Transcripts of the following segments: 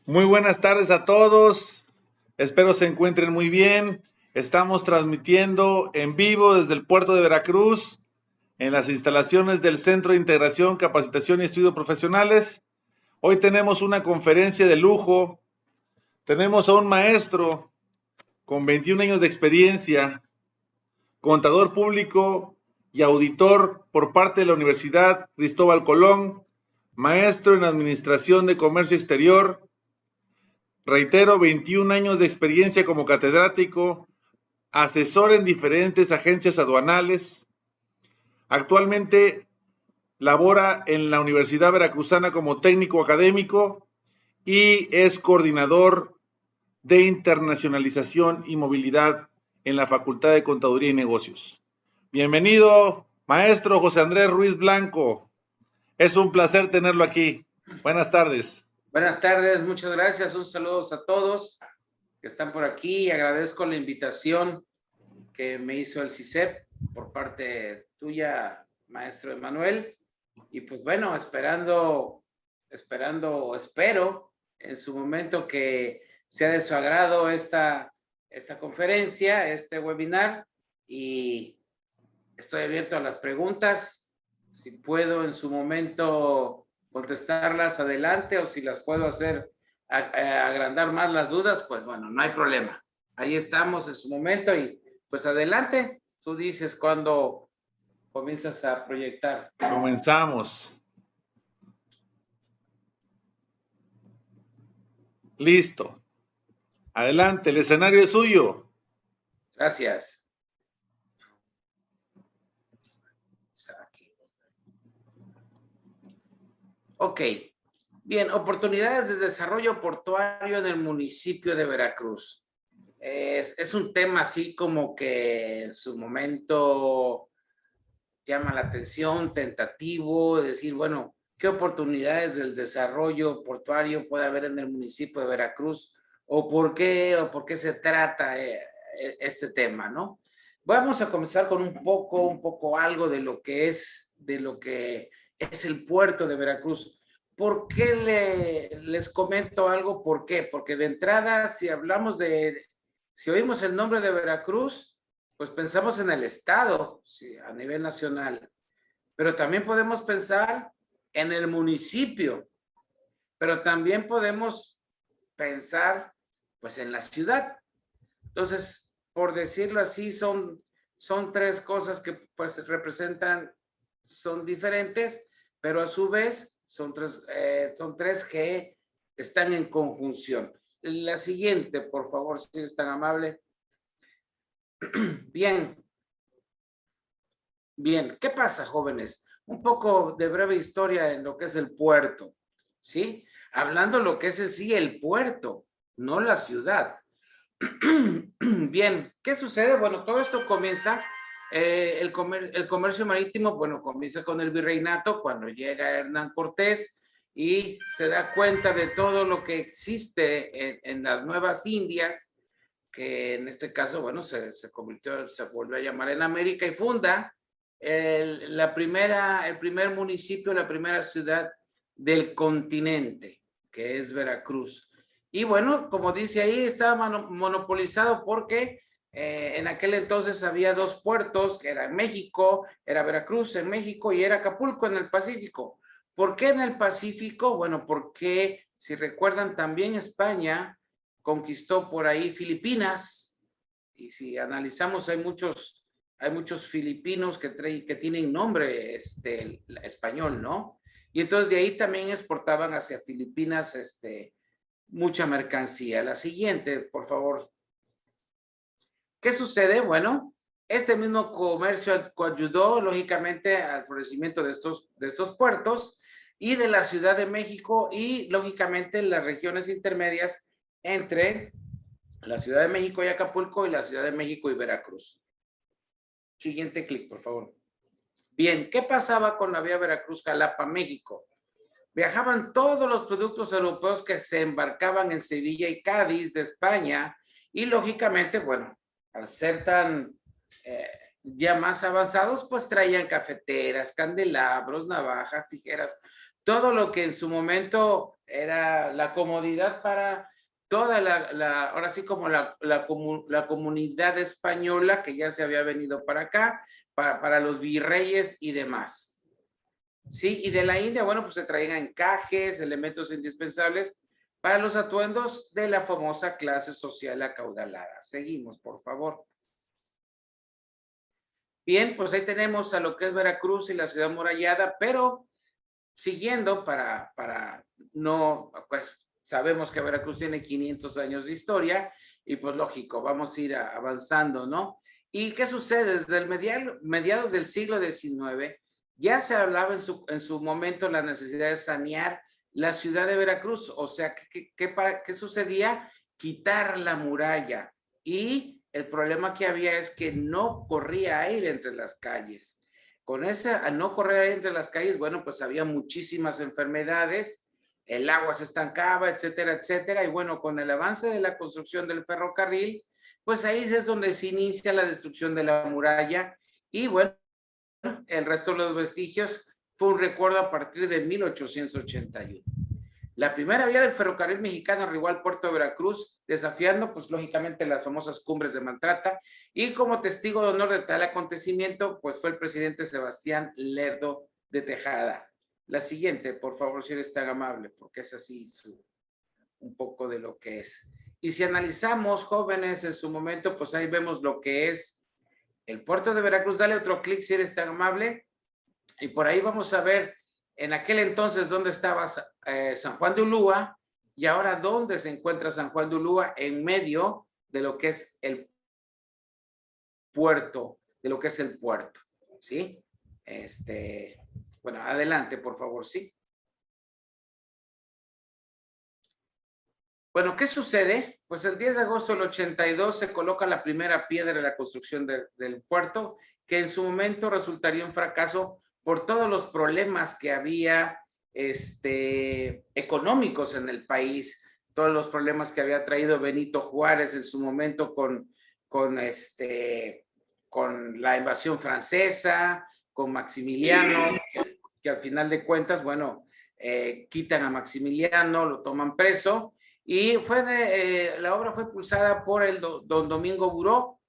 Muy buenas tardes a todos. Espero se encuentren muy bien. Estamos transmitiendo en vivo desde el puerto de Veracruz, en las instalaciones del Centro de Integración, Capacitación y Estudios Profesionales. Hoy tenemos una conferencia de lujo. Tenemos a un maestro con 21 años de experiencia, contador público y auditor por parte de la Universidad Cristóbal Colón, maestro en Administración de Comercio Exterior. Reitero, 21 años de experiencia como catedrático, asesor en diferentes agencias aduanales. Actualmente labora en la Universidad Veracruzana como técnico académico y es coordinador de internacionalización y movilidad en la Facultad de Contaduría y Negocios. Bienvenido, maestro José Andrés Ruiz Blanco. Es un placer tenerlo aquí. Buenas tardes. Buenas tardes, muchas gracias. Un saludo a todos que están por aquí. Agradezco la invitación que me hizo el CICEP por parte tuya, maestro Emanuel. Y pues bueno, espero en su momento que sea de su agrado esta conferencia, este webinar, y estoy abierto a las preguntas. Si puedo en su momento contestarlas, adelante, o si las puedo hacer agrandar más las dudas, pues bueno, no hay problema. Ahí estamos en su momento y pues adelante. Tú dices cuando comienzas a proyectar. Comenzamos. Listo. Adelante, el escenario es suyo. Gracias. Ok. Bien, oportunidades de desarrollo portuario en el municipio de Veracruz. Es un tema así como que en su momento llama la atención, tentativo, decir, bueno, ¿qué oportunidades del desarrollo portuario puede haber en el municipio de Veracruz? ¿O por qué se trata este tema, ¿no? Vamos a comenzar con un poco algo de lo que es el puerto de Veracruz. ¿Por qué les comento algo? ¿Por qué? Porque de entrada, si oímos el nombre de Veracruz, pues pensamos en el estado, sí, a nivel nacional, pero también podemos pensar en el municipio, pero también podemos pensar pues en la ciudad. Entonces, por decirlo así, son tres cosas que pues representan, son diferentes, pero a su vez son tres que están en conjunción. La siguiente, por favor, si es tan amable. Bien. Bien, ¿qué pasa, jóvenes? Un poco de breve historia en lo que es el puerto, ¿sí? Hablando lo que es en sí el puerto, no la ciudad. Bien, ¿qué sucede? Bueno, todo esto comienza, el comercio marítimo, bueno, comienza con el virreinato, cuando llega Hernán Cortés y se da cuenta de todo lo que existe en las nuevas Indias, que en este caso, bueno, se volvió a llamar en América y funda el primer municipio, la primera ciudad del continente, que es Veracruz. Y bueno, como dice ahí, estaba monopolizado porque en aquel entonces había dos puertos, que era en México, era Veracruz en México y era Acapulco en el Pacífico. ¿Por qué en el Pacífico? Bueno, porque si recuerdan también España conquistó por ahí Filipinas, y si analizamos hay muchos filipinos que tienen nombre español, ¿no? Y entonces de ahí también exportaban hacia Filipinas mucha mercancía. La siguiente, por favor. ¿Qué sucede? Bueno, este mismo comercio ayudó lógicamente al florecimiento de estos puertos y de la Ciudad de México y lógicamente las regiones intermedias entre la Ciudad de México y Acapulco y la Ciudad de México y Veracruz. Siguiente clic, por favor. Bien, ¿qué pasaba con la vía Veracruz-Jalapa, México? Viajaban todos los productos europeos que se embarcaban en Sevilla y Cádiz de España y lógicamente, bueno, al ser tan ya más avanzados, pues traían cafeteras, candelabros, navajas, tijeras, todo lo que en su momento era la comodidad para toda ahora sí como la comunidad española que ya se había venido para acá, para los virreyes y demás. Sí, y de la India, bueno, pues se traían encajes, elementos indispensables para los atuendos de la famosa clase social acaudalada. Seguimos, por favor. Bien, pues ahí tenemos a lo que es Veracruz y la ciudad amurallada, pero siguiendo no, pues sabemos que Veracruz tiene 500 años de historia y pues lógico, vamos a ir avanzando, ¿no? ¿Y qué sucede? Desde el mediados del siglo XIX ya se hablaba en su momento la necesidad de sanear la ciudad de Veracruz, o sea, ¿qué sucedía? Quitar la muralla, y el problema que había es que no corría aire entre las calles. Al no correr aire entre las calles, bueno, pues había muchísimas enfermedades, el agua se estancaba, etcétera, etcétera, y bueno, con el avance de la construcción del ferrocarril, pues ahí es donde se inicia la destrucción de la muralla, y bueno, el resto de los vestigios fue un recuerdo a partir de 1881. La primera vía del ferrocarril mexicano arribó al puerto de Veracruz, desafiando, pues lógicamente, las famosas cumbres de Maltrata, y como testigo de honor de tal acontecimiento, pues fue el presidente Sebastián Lerdo de Tejada. La siguiente, por favor, si eres tan amable, porque es así un poco de lo que es. Y si analizamos, jóvenes, en su momento, pues ahí vemos lo que es el puerto de Veracruz. Dale otro clic si eres tan amable, y por ahí vamos a ver en aquel entonces dónde estaba San Juan de Ulúa, y ahora dónde se encuentra San Juan de Ulúa, en medio de lo que es el puerto, ¿sí? Bueno, adelante, por favor, sí. Bueno, ¿qué sucede? Pues el 10 de agosto del 82 se coloca la primera piedra de la construcción del puerto, que en su momento resultaría un fracaso por todos los problemas que había económicos en el país, todos los problemas que había traído Benito Juárez en su momento con la invasión francesa, con Maximiliano, que al final de cuentas, bueno, quitan a Maximiliano, lo toman preso, y la obra fue impulsada por el don Domingo Buró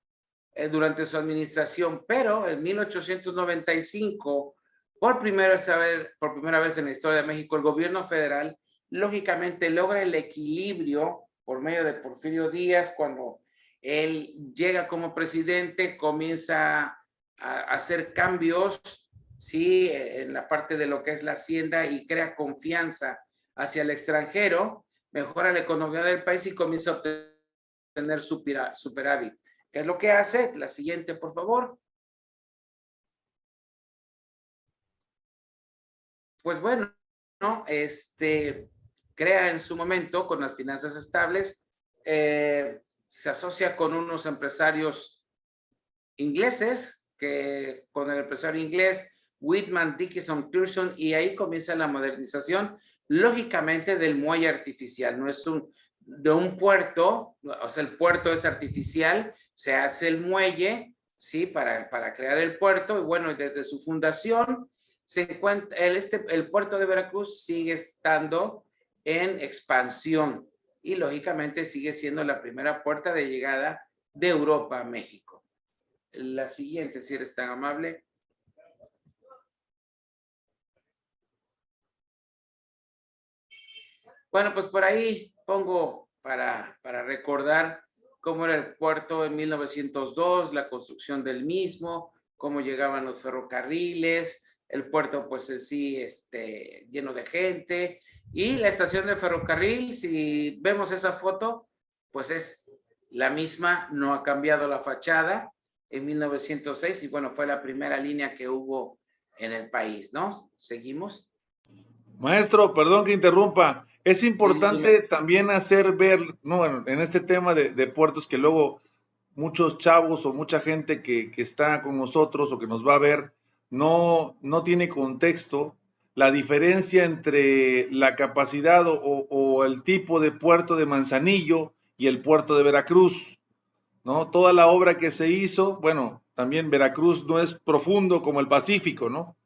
durante su administración, pero en 1895, por primera vez en la historia de México, el gobierno federal lógicamente logra el equilibrio por medio de Porfirio Díaz. Cuando él llega como presidente, comienza a hacer cambios, ¿sí?, en la parte de lo que es la hacienda, y crea confianza hacia el extranjero, mejora la economía del país y comienza a obtener superávit. ¿Qué es lo que hace? La siguiente, por favor. Pues bueno, ¿no? Crea en su momento, con las finanzas estables, se asocia con unos empresarios ingleses, con el empresario inglés Whitman Dickinson Pearson, y ahí comienza la modernización, lógicamente, del muelle artificial. No es de un puerto, o sea, el puerto es artificial, se hace el muelle, ¿sí?, para crear el puerto, y bueno, desde su fundación se encuentra el puerto de Veracruz sigue estando en expansión, y lógicamente sigue siendo la primera puerta de llegada de Europa a México. La siguiente, si eres tan amable. Bueno, pues por ahí pongo para recordar cómo era el puerto en 1902, la construcción del mismo, cómo llegaban los ferrocarriles, el puerto pues en sí lleno de gente, y la estación de ferrocarril, si vemos esa foto, pues es la misma, no ha cambiado la fachada en 1906, y bueno, fue la primera línea que hubo en el país, ¿no? Seguimos. Maestro, perdón que interrumpa. Es importante también hacer ver, no, bueno, en este tema de puertos, que luego muchos chavos o mucha gente que está con nosotros o que nos va a ver no tiene contexto, la diferencia entre la capacidad o el tipo de puerto de Manzanillo y el puerto de Veracruz, ¿no? Toda la obra que se hizo, bueno, también Veracruz no es profundo como el Pacífico, ¿no?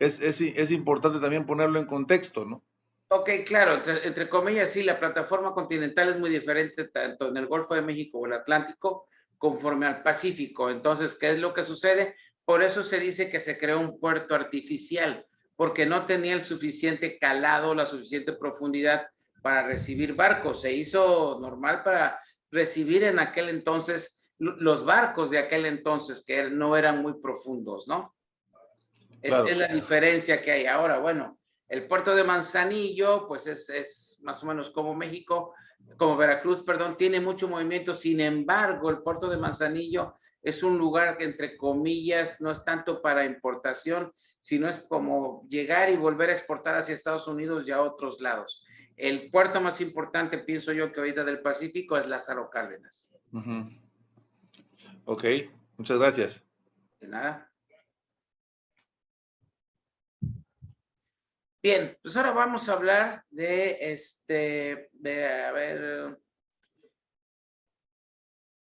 es importante también ponerlo en contexto, ¿no? Ok, claro, entre comillas, sí, la plataforma continental es muy diferente tanto en el Golfo de México o el Atlántico conforme al Pacífico. Entonces, ¿qué es lo que sucede? Por eso se dice que se creó un puerto artificial, porque no tenía el suficiente calado, la suficiente profundidad para recibir barcos. Se hizo normal para recibir en aquel entonces los barcos de aquel entonces, que no eran muy profundos, ¿no? Claro. Es la diferencia que hay ahora. Bueno, el puerto de Manzanillo, pues es más o menos como México, como Veracruz, perdón, tiene mucho movimiento. Sin embargo, el puerto de Manzanillo es un lugar que, entre comillas, no es tanto para importación, sino es como llegar y volver a exportar hacia Estados Unidos y a otros lados. El puerto más importante, pienso yo, que ahorita del Pacífico es Lázaro Cárdenas. Ok, muchas gracias. De nada. Bien, pues ahora vamos a hablar de a ver,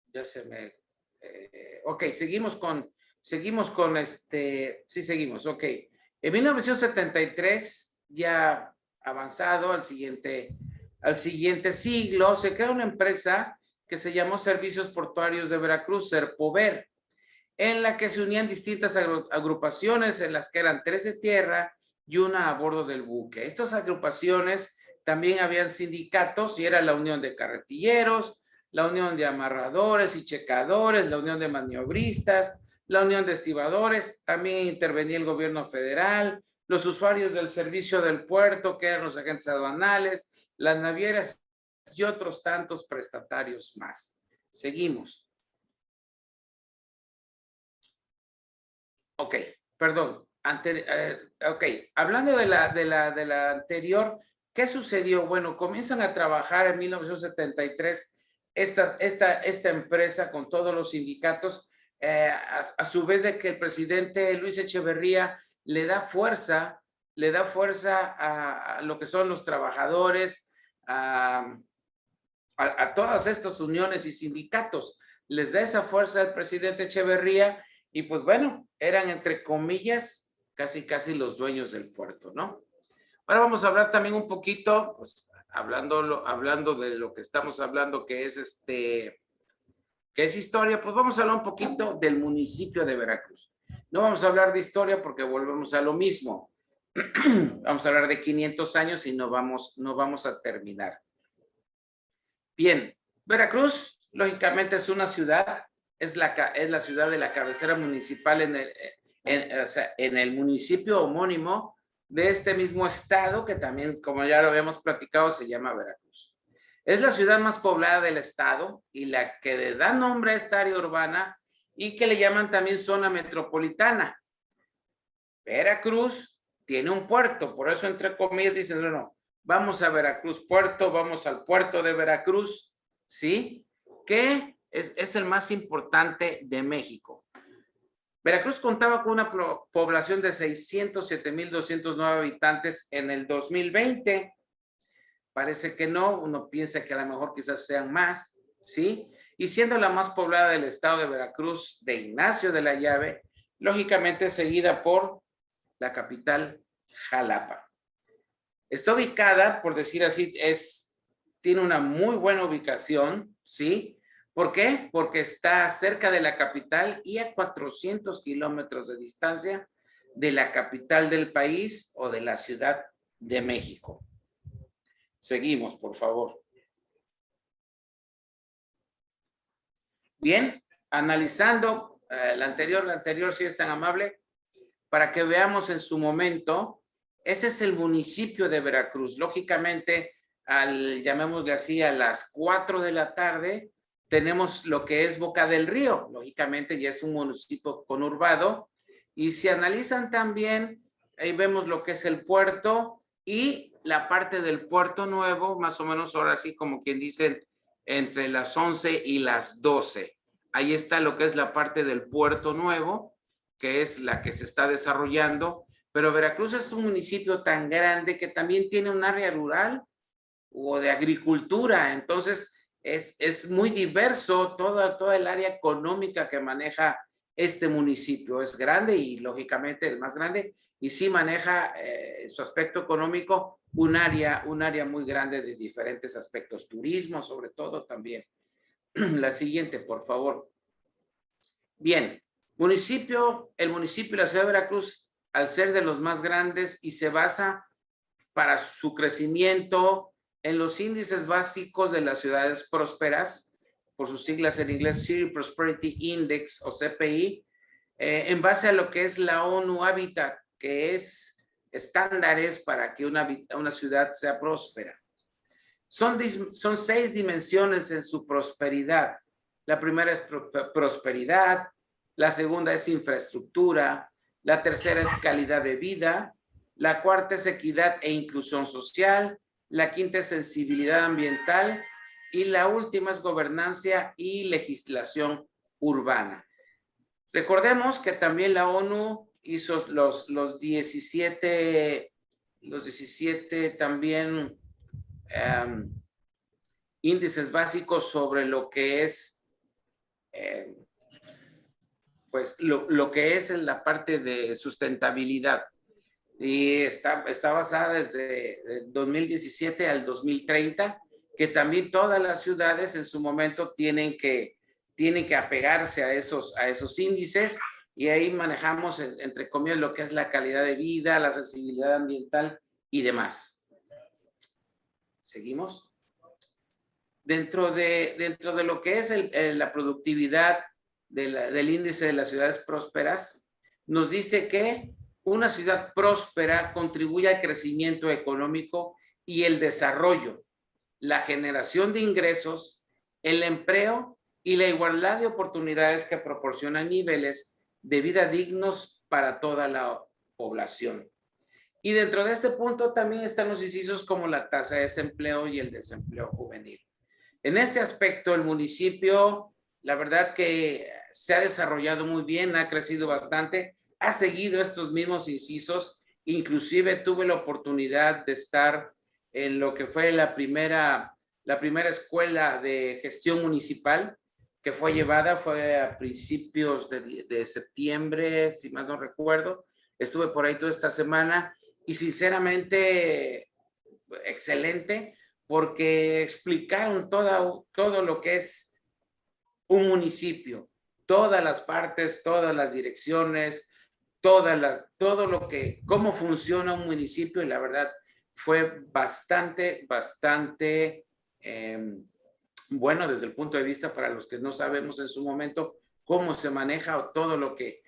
ya se me, ok, seguimos con sí, seguimos, ok. En 1973, ya avanzado al siguiente siglo, se crea una empresa que se llamó Servicios Portuarios de Veracruz, Serpover, en la que se unían distintas agrupaciones, en las que eran 3 de tierra y una a bordo del buque. Estas agrupaciones también habían sindicatos y era la Unión de Carretilleros, la Unión de Amarradores y Checadores, la Unión de Maniobristas, la Unión de Estibadores, también intervenía el gobierno federal, los usuarios del servicio del puerto, que eran los agentes aduanales, las navieras y otros tantos prestatarios más. Seguimos. Ok, perdón. Ok, hablando de la anterior, ¿qué sucedió? Bueno, comienzan a trabajar en 1973 esta empresa con todos los sindicatos, a su vez de que el presidente Luis Echeverría le da fuerza a lo que son los trabajadores, a todas estas uniones y sindicatos. Les da esa fuerza al presidente Echeverría y pues bueno, eran entre comillas casi los dueños del puerto, ¿no? Ahora vamos a hablar también un poquito, pues hablando de lo que estamos hablando, que es historia, pues vamos a hablar un poquito del municipio de Veracruz. No vamos a hablar de historia porque volvemos a lo mismo. Vamos a hablar de 500 años y no vamos a terminar. Bien, Veracruz, lógicamente es una ciudad, es la ciudad de la cabecera municipal en el municipio homónimo de este mismo estado, que también, como ya lo habíamos platicado, se llama Veracruz. Es la ciudad más poblada del estado y la que le da nombre a esta área urbana y que le llaman también zona metropolitana. Veracruz tiene un puerto, por eso entre comillas dicen, no, vamos a Veracruz Puerto, vamos al puerto de Veracruz, ¿sí? Que es el más importante de México. Veracruz contaba con una población de 607,209 habitantes en el 2020. Parece que no, uno piensa que a lo mejor quizás sean más, ¿sí? Y siendo la más poblada del estado de Veracruz, de Ignacio de la Llave, lógicamente seguida por la capital, Jalapa. Está ubicada, por decir así, tiene una muy buena ubicación, ¿sí? ¿Por qué? Porque está cerca de la capital y a 400 kilómetros de distancia de la capital del país o de la Ciudad de México. Seguimos, por favor. Bien, analizando la anterior, si es tan amable, para que veamos en su momento, ese es el municipio de Veracruz. Lógicamente, llamémosle así, a las 4 de la tarde, tenemos lo que es Boca del Río. Lógicamente, ya es un municipio conurbado. Y si analizan también, ahí vemos lo que es el puerto y la parte del Puerto Nuevo, más o menos ahora sí, como quien dice, entre las 11 y las 12. Ahí está lo que es la parte del Puerto Nuevo, que es la que se está desarrollando, pero Veracruz es un municipio tan grande que también tiene un área rural o de agricultura, entonces es muy diverso toda el área económica que maneja este municipio. Es grande y lógicamente el más grande, y sí maneja su aspecto económico un área muy grande de diferentes aspectos, turismo sobre todo también. La siguiente, por favor. Bien, el municipio de la ciudad de Veracruz, al ser de los más grandes y se basa para su crecimiento en los índices básicos de las ciudades prósperas, por sus siglas en inglés, City Prosperity Index o CPI, en base a lo que es la ONU Habitat, que es estándares para que una ciudad sea próspera. Son 6 dimensiones en su prosperidad. La primera es prosperidad, la segunda es infraestructura, la tercera es calidad de vida, la cuarta es equidad e inclusión social, la quinta es sensibilidad ambiental y la última es gobernanza y legislación urbana. Recordemos que también la ONU hizo los 17 también índices básicos sobre lo que es pues lo que es en la parte de sustentabilidad, y está basada desde el 2017 al 2030, que también todas las ciudades en su momento tienen que apegarse a esos índices, y ahí manejamos entre comillas lo que es la calidad de vida, la sensibilidad ambiental y demás. Seguimos. Dentro de lo que es la productividad del índice de las ciudades prósperas, nos dice que una ciudad próspera contribuye al crecimiento económico y el desarrollo, la generación de ingresos, el empleo y la igualdad de oportunidades que proporcionan niveles de vida dignos para toda la población. Y dentro de este punto también están los incisos como la tasa de desempleo y el desempleo juvenil. En este aspecto, el municipio, la verdad que se ha desarrollado muy bien, ha crecido bastante, ha seguido estos mismos incisos. Inclusive tuve la oportunidad de estar en lo que fue la primera escuela de gestión municipal que fue a principios de septiembre, si más no recuerdo. Estuve por ahí toda esta semana y sinceramente excelente, porque explicaron todo lo que es un municipio, todas las partes, todas las direcciones, cómo funciona un municipio, y la verdad fue bastante bueno desde el punto de vista para los que no sabemos en su momento cómo se maneja todo lo que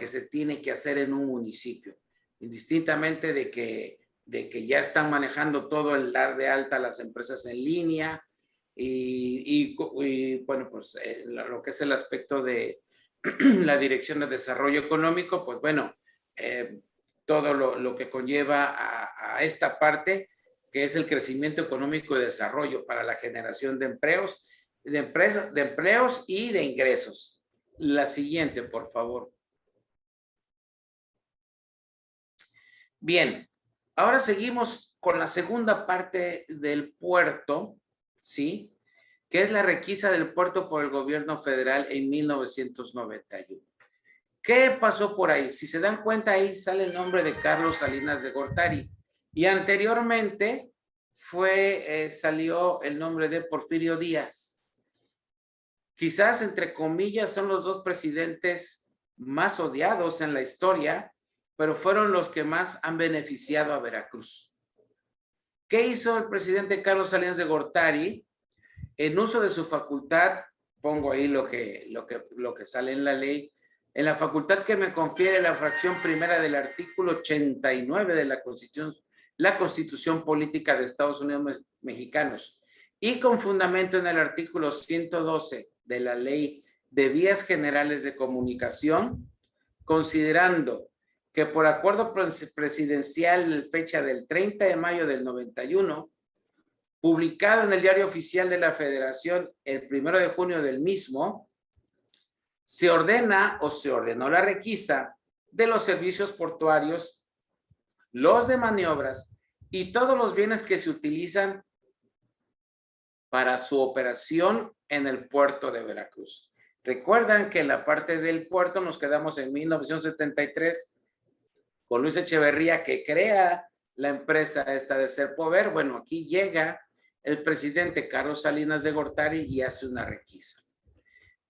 se tiene que hacer en un municipio, indistintamente de que ya están manejando todo el dar de alta a las empresas en línea y bueno, pues lo que es el aspecto de la Dirección de Desarrollo Económico, pues bueno, todo lo que conlleva a esta parte, que es el crecimiento económico y desarrollo para la generación de empleos, de empleos y de ingresos. La siguiente, por favor. Bien, ahora seguimos con la segunda parte del puerto, ¿sí? Que es la requisa del puerto por el gobierno federal en 1991. ¿Qué pasó por ahí? Si se dan cuenta, ahí sale el nombre de Carlos Salinas de Gortari. Y anteriormente salió el nombre de Porfirio Díaz. Quizás, entre comillas, son los dos presidentes más odiados en la historia, pero fueron los que más han beneficiado a Veracruz. ¿Qué hizo el presidente Carlos Salinas de Gortari? En uso de su facultad, pongo ahí lo que sale en la ley, en la facultad que me confiere la fracción primera del artículo 89 de la Constitución Política de Estados Unidos Mexicanos, y con fundamento en el artículo 112 de la Ley de Vías Generales de Comunicación, considerando que por acuerdo presidencial fecha del 30 de mayo del 91, publicado en el Diario Oficial de la Federación el 1 de junio del mismo, se ordena o se ordenó la requisa de los servicios portuarios, los de maniobras y todos los bienes que se utilizan para su operación en el puerto de Veracruz. Recuerdan que en la parte del puerto nos quedamos en 1973 con Luis Echeverría, que crea la empresa esta de Serpover. Bueno, aquí llega el presidente Carlos Salinas de Gortari y hace una requisa.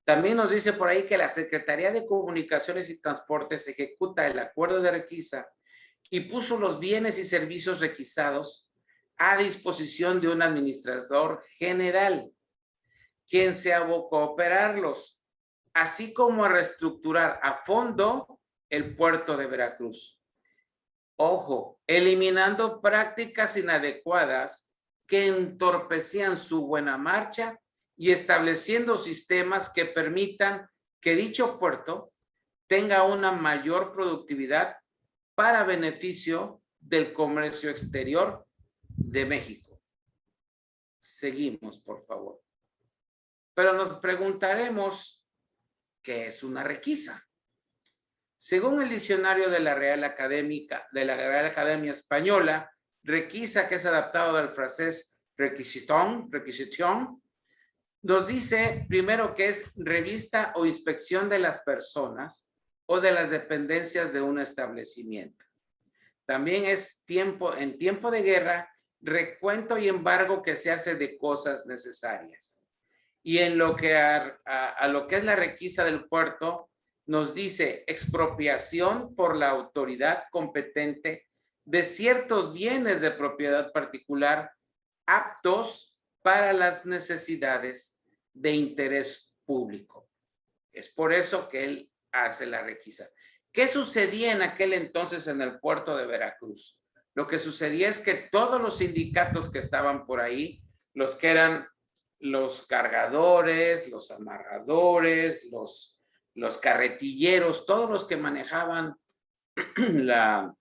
También nos dice por ahí que la Secretaría de Comunicaciones y Transportes ejecuta el acuerdo de requisa y puso los bienes y servicios requisados a disposición de un administrador general, quien se abocó a operarlos, así como a reestructurar a fondo el puerto de Veracruz. Ojo, eliminando prácticas inadecuadas que entorpecían su buena marcha y estableciendo sistemas que permitan que dicho puerto tenga una mayor productividad para beneficio del comercio exterior de México. Seguimos, por favor. Pero nos preguntaremos, ¿qué es una requisa? Según el diccionario de la Real Academia Española, requisa, que es adaptado del francés requisition, nos dice primero que es revista o inspección de las personas o de las dependencias de un establecimiento. También es en tiempo de guerra, recuento y embargo que se hace de cosas necesarias. Y en lo que a lo que es la requisa del puerto, nos dice expropiación por la autoridad competente de ciertos bienes de propiedad particular aptos para las necesidades de interés público. Es por eso que él hace la requisa. ¿Qué sucedía en aquel entonces en el puerto de Veracruz? Lo que sucedía es que todos los sindicatos que estaban por ahí, los que eran los cargadores, los amarradores, los carretilleros, todos los que manejaban la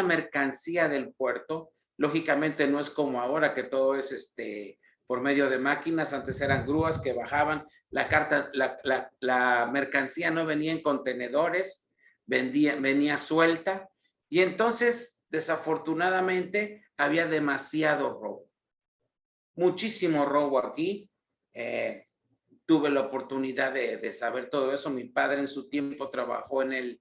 mercancía del puerto, lógicamente no es como ahora que todo es por medio de máquinas. Antes eran grúas que bajaban la mercancía, no venía en contenedores, venía suelta, y entonces desafortunadamente había demasiado robo, muchísimo robo aquí. Tuve la oportunidad de saber todo eso. Mi padre en su tiempo trabajó en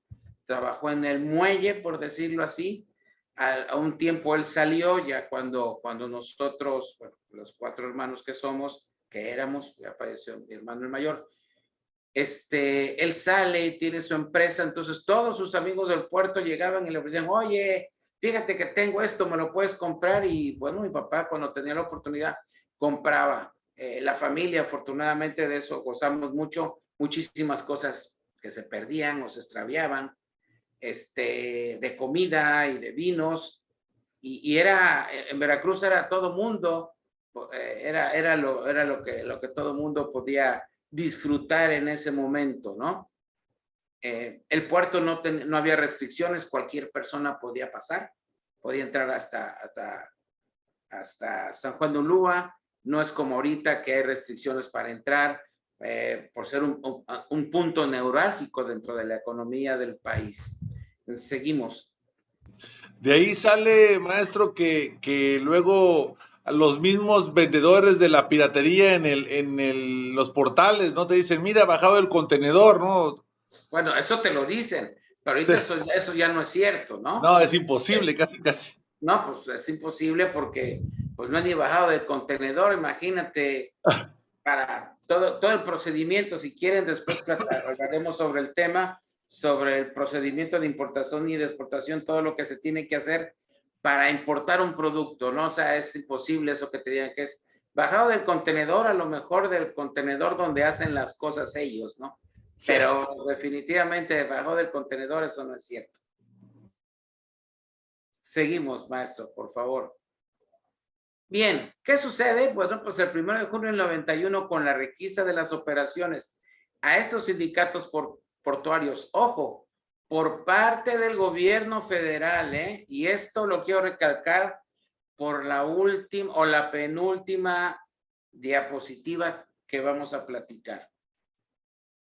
el muelle, por decirlo así. A un tiempo él salió, ya cuando nosotros, bueno, los 4 hermanos que somos, que éramos, ya falleció mi hermano el mayor, él sale y tiene su empresa. Entonces todos sus amigos del puerto llegaban y le ofrecían, oye, fíjate que tengo esto, ¿me lo puedes comprar? Y bueno, mi papá, cuando tenía la oportunidad, compraba. La familia, afortunadamente, de eso gozamos mucho. Muchísimas cosas que se perdían o se extraviaban, de comida y de vinos. Y en Veracruz era todo mundo, era lo que todo mundo podía disfrutar en ese momento, ¿no? El puerto no había restricciones, cualquier persona podía pasar, podía entrar hasta San Juan de Ulúa. No es como ahorita que hay restricciones para entrar, por ser un punto neurálgico dentro de la economía del país. Seguimos. De ahí sale, maestro, que luego los mismos vendedores de la piratería en los portales, ¿no? Te dicen, mira, bajado el contenedor, ¿no? Bueno, eso te lo dicen, pero ahorita eso ya no es cierto, ¿no? No, es imposible, casi. No, pues es imposible porque pues no han ni bajado del contenedor. Imagínate, para todo el procedimiento. Si quieren, después hablaremos sobre el tema, sobre el procedimiento de importación y de exportación, todo lo que se tiene que hacer para importar un producto, ¿no? O sea, es imposible eso que te digan que es bajado del contenedor, a lo mejor del contenedor donde hacen las cosas ellos, ¿no? Sí. Pero definitivamente bajado del contenedor, eso no es cierto. Seguimos, maestro, por favor. Bien, ¿qué sucede? Bueno, pues el 1 de junio del 91, con la requisa de las operaciones a estos sindicatos portuarios, ojo, por parte del gobierno federal, y esto lo quiero recalcar por la última o la penúltima diapositiva que vamos a platicar.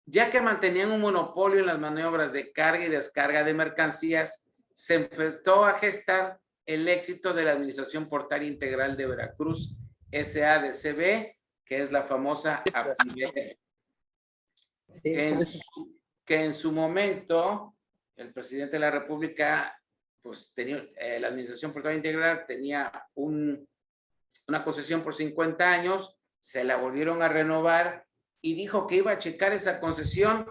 Ya que mantenían un monopolio en las maniobras de carga y descarga de mercancías, se empezó a gestar el éxito de la Administración Portuaria Integral de Veracruz, SADCB, que es la famosa APIVER. que en su momento el presidente de la República, pues tenía, la Administración Portuaria Integral tenía una concesión por 50 años, se la volvieron a renovar y dijo que iba a checar esa concesión.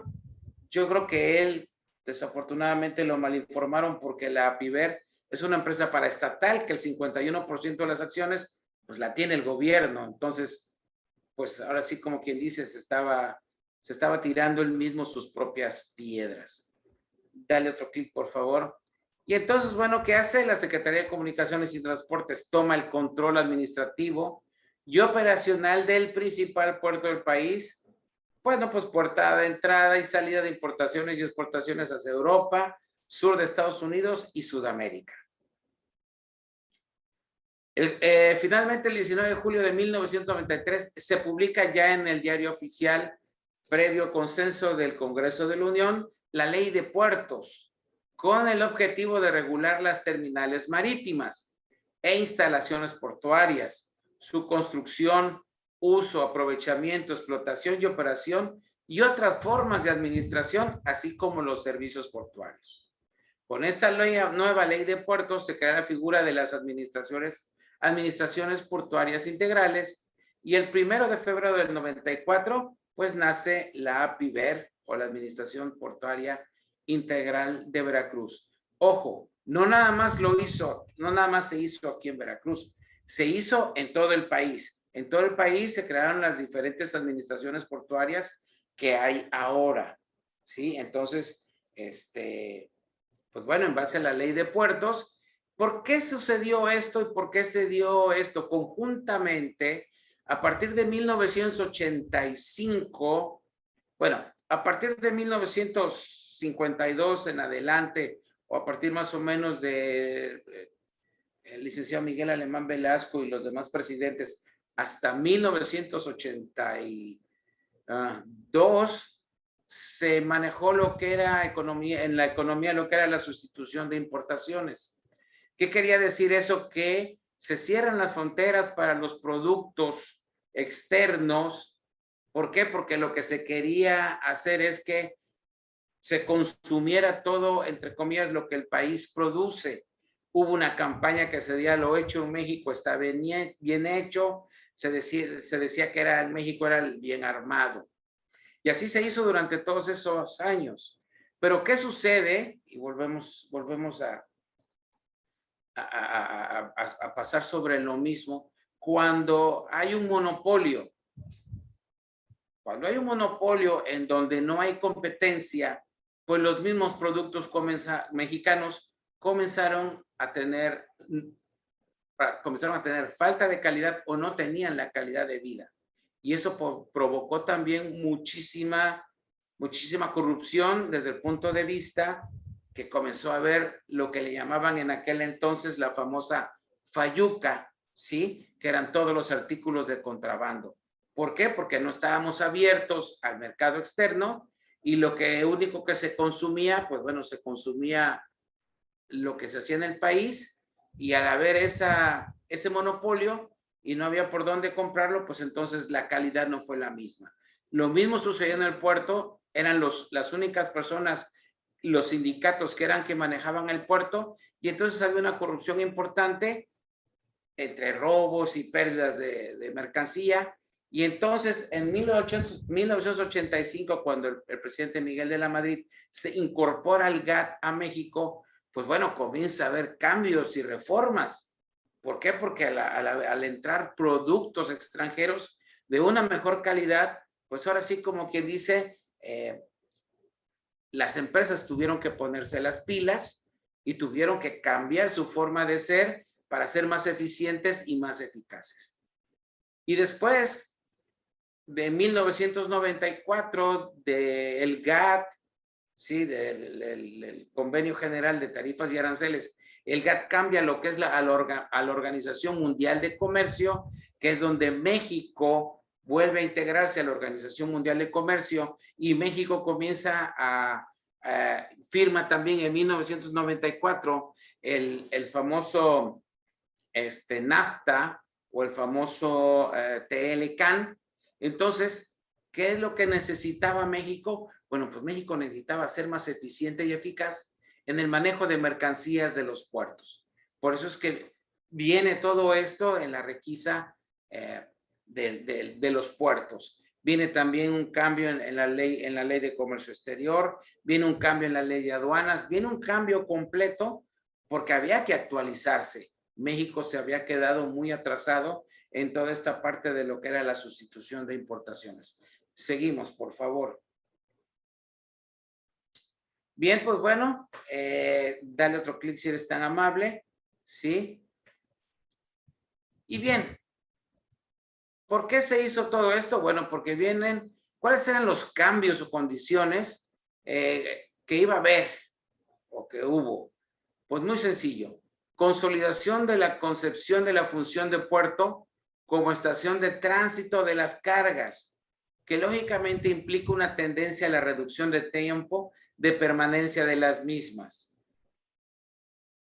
Yo creo que él, desafortunadamente, lo malinformaron porque la APIVER es una empresa paraestatal que el 51% de las acciones pues la tiene el gobierno. Entonces, pues ahora sí, como quien dice, se estaba tirando él mismo sus propias piedras. Dale otro clic, por favor. Y entonces, bueno, ¿qué hace? La Secretaría de Comunicaciones y Transportes toma el control administrativo y operacional del principal puerto del país. Bueno, pues puerta de entrada y salida de importaciones y exportaciones hacia Europa, sur de Estados Unidos y Sudamérica. Finalmente, el 19 de julio de 1993, se publica ya en el Diario Oficial, previo consenso del Congreso de la Unión, la Ley de Puertos, con el objetivo de regular las terminales marítimas e instalaciones portuarias, su construcción, uso, aprovechamiento, explotación y operación y otras formas de administración, así como los servicios portuarios. Con esta nueva ley de puertos se crea la figura de las administraciones portuarias integrales y el 1 de febrero del 94 pues nace la APIVER o la Administración Portuaria Integral de Veracruz. Ojo, no nada más se hizo aquí en Veracruz, se hizo en todo el país. En todo el país se crearon las diferentes administraciones portuarias que hay ahora, ¿sí? Entonces, pues bueno, en base a la ley de puertos, ¿por qué sucedió esto y por qué se dio esto? Conjuntamente, a partir de 1985, bueno, a partir de 1952 en adelante, o a partir más o menos de el licenciado Miguel Alemán Velasco y los demás presidentes, hasta 1982, se manejó lo que era en la economía, lo que era la sustitución de importaciones. ¿Qué quería decir eso? Que se cierran las fronteras para los productos externos. ¿Por qué? Porque lo que se quería hacer es que se consumiera todo, entre comillas, lo que el país produce. Hubo una campaña que se decía, lo hecho en México está bien hecho. Se decía que en México era el bien armado. Y así se hizo durante todos esos años. Pero ¿qué sucede? Y volvemos a pasar sobre lo mismo. Cuando hay un monopolio, en donde no hay competencia, pues los mismos productos mexicanos comenzaron a tener falta de calidad o no tenían la calidad de vida. Y eso provocó también muchísima corrupción desde el punto de vista que comenzó a haber lo que le llamaban en aquel entonces la famosa fayuca, ¿sí? Que eran todos los artículos de contrabando. ¿Por qué? Porque no estábamos abiertos al mercado externo y lo único que se consumía, pues bueno, se consumía lo que se hacía en el país y al haber ese monopolio y no había por dónde comprarlo, pues entonces la calidad no fue la misma. Lo mismo sucedió en el puerto, eran las únicas personas, los sindicatos que manejaban el puerto y entonces había una corrupción importante entre robos y pérdidas de mercancía. Y entonces en 1985, cuando el presidente Miguel de la Madrid se incorpora al GATT a México, pues bueno, comienza a haber cambios y reformas. ¿Por qué? Porque al entrar productos extranjeros de una mejor calidad, pues ahora sí, como quien dice, las empresas tuvieron que ponerse las pilas y tuvieron que cambiar su forma de ser para ser más eficientes y más eficaces. Y después de 1994, del GATT, ¿sí? del Convenio General de Tarifas y Aranceles, el GATT cambia lo que es a la Organización Mundial de Comercio, que es donde México vuelve a integrarse a la Organización Mundial de Comercio y México comienza firma también en 1994 el famoso NAFTA o el famoso TLCAN. Entonces, ¿Qué es lo que necesitaba México? Bueno, pues México necesitaba ser más eficiente y eficaz en el manejo de mercancías de los puertos. Por eso es que viene todo esto en la requisa de los puertos. Viene también un cambio en la ley de comercio exterior, viene un cambio en la ley de aduanas, viene un cambio completo porque había que actualizarse. México se había quedado muy atrasado en toda esta parte de lo que era la sustitución de importaciones. Seguimos, por favor. Bien, pues bueno, dale otro clic si eres tan amable, ¿sí? Y bien, ¿por qué se hizo todo esto? Bueno, porque vienen, ¿cuáles eran los cambios o condiciones que iba a haber o que hubo? Pues muy sencillo, consolidación de la concepción de la función de puerto como estación de tránsito de las cargas, que lógicamente implica una tendencia a la reducción de tiempo de permanencia de las mismas.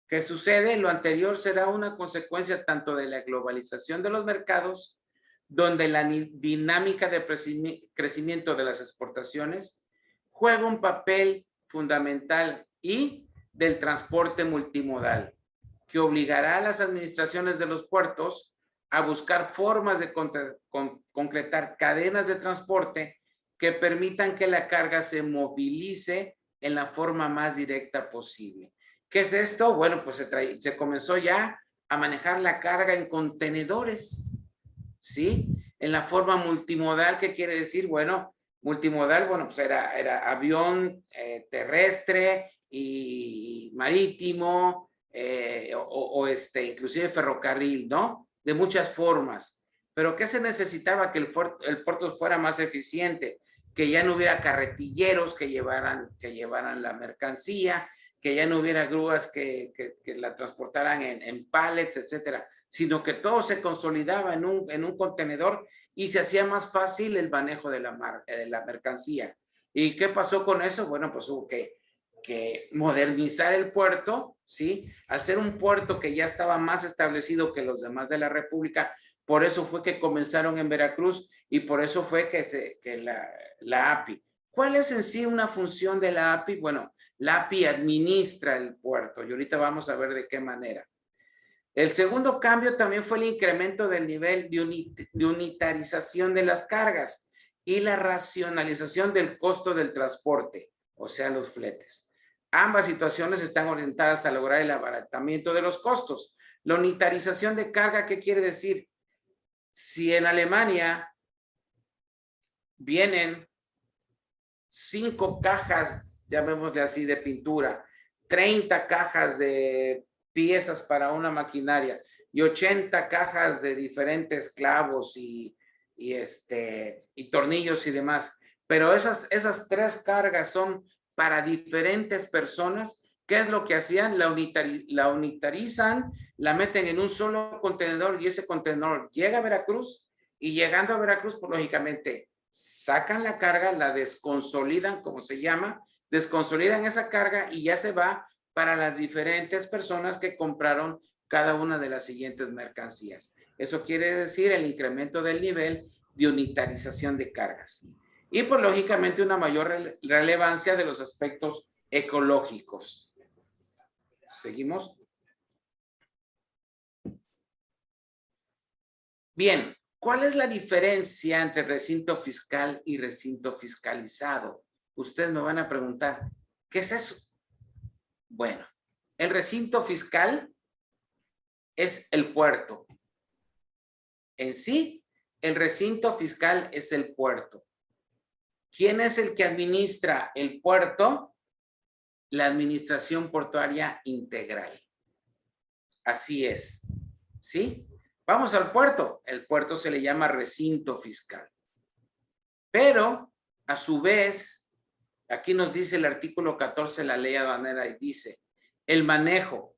¿Qué sucede? Lo anterior será una consecuencia tanto de la globalización de los mercados, donde la dinámica de crecimiento de las exportaciones juega un papel fundamental, y del transporte multimodal, que obligará a las administraciones de los puertos a buscar formas de concretar cadenas de transporte que permitan que la carga se movilice en la forma más directa posible. ¿Qué es esto? Bueno, pues se comenzó ya a manejar la carga en contenedores, ¿sí? En la forma multimodal, ¿qué quiere decir? Bueno, multimodal, bueno, pues era avión, terrestre y marítimo, inclusive ferrocarril, ¿no? De muchas formas. Pero ¿qué se necesitaba? Que el puerto fuera más eficiente, que ya no hubiera carretilleros que llevaran la mercancía, que ya no hubiera grúas que la transportaran en pallets, etcétera, sino que todo se consolidaba en un contenedor y se hacía más fácil el manejo de la mercancía. ¿Y qué pasó con eso? Bueno, pues hubo que modernizar el puerto, ¿sí? Al ser un puerto que ya estaba más establecido que los demás de la República, por eso fue que comenzaron en Veracruz y por eso fue que la API. ¿Cuál es en sí una función de la API? Bueno, la API administra el puerto y ahorita vamos a ver de qué manera. El segundo cambio también fue el incremento del nivel de unitarización de las cargas y la racionalización del costo del transporte, o sea, los fletes. Ambas situaciones están orientadas a lograr el abaratamiento de los costos. La unitarización de carga, ¿qué quiere decir? Si en Alemania vienen 5 cajas, llamémosle así, de pintura, 30 cajas de piezas para una maquinaria y 80 cajas de diferentes clavos y tornillos y demás, pero esas 3 cargas son para diferentes personas. ¿Qué es lo que hacían? La unitarizan, la meten en un solo contenedor y ese contenedor llega a Veracruz, y llegando a Veracruz, pues lógicamente sacan la carga, la desconsolidan, como se llama, desconsolidan esa carga y ya se va para las diferentes personas que compraron cada una de las siguientes mercancías. Eso quiere decir el incremento del nivel de unitarización de cargas. Y pues lógicamente una mayor relevancia de los aspectos ecológicos. ¿Seguimos? Bien, ¿cuál es la diferencia entre recinto fiscal y recinto fiscalizado? Ustedes me van a preguntar, ¿qué es eso? Bueno, el recinto fiscal es el puerto. En sí, el recinto fiscal es el puerto. ¿Quién es el que administra el puerto? La Administración Portuaria Integral. Así es, ¿sí? Vamos al puerto. El puerto se le llama recinto fiscal. Pero, a su vez, aquí nos dice el artículo 14 de la ley aduanera y dice, el manejo,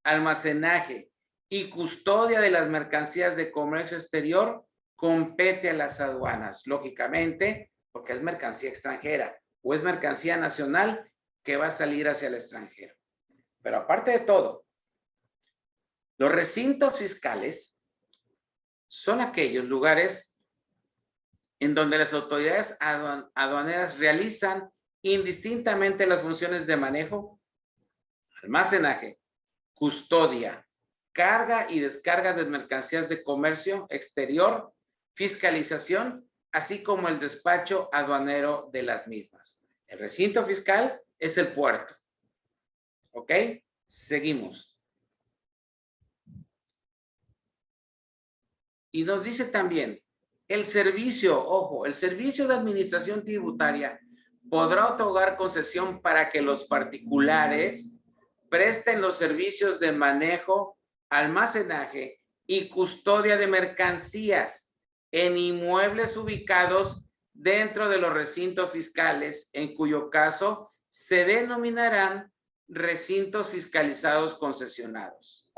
almacenaje y custodia de las mercancías de comercio exterior compete a las aduanas, lógicamente, porque es mercancía extranjera o es mercancía nacional que va a salir hacia el extranjero. Pero aparte de todo, los recintos fiscales son aquellos lugares en donde las autoridades aduaneras realizan indistintamente las funciones de manejo, almacenaje, custodia, carga y descarga de mercancías de comercio exterior, fiscalización, así como el despacho aduanero de las mismas. El recinto fiscal es el puerto. ¿Ok? Seguimos. Y nos dice también, el servicio, ojo, el servicio de administración tributaria podrá otorgar concesión para que los particulares presten los servicios de manejo, almacenaje y custodia de mercancías en inmuebles ubicados dentro de los recintos fiscales, en cuyo caso se denominarán recintos fiscalizados concesionados.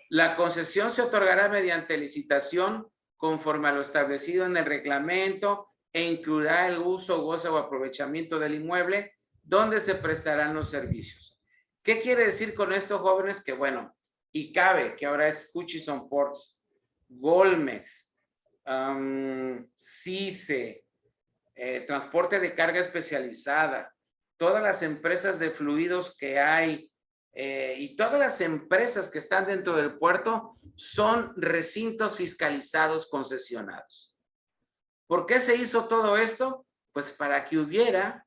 La concesión se otorgará mediante licitación conforme a lo establecido en el reglamento e incluirá el uso, goce o aprovechamiento del inmueble donde se prestarán los servicios. ¿Qué quiere decir con esto, jóvenes? Que bueno, ICABE, que ahora es Hutchison Ports, Golmex, CICE, transporte de carga especializada, todas las empresas de fluidos que hay y todas las empresas que están dentro del puerto son recintos fiscalizados concesionados. ¿Por qué se hizo todo esto? Pues para que hubiera,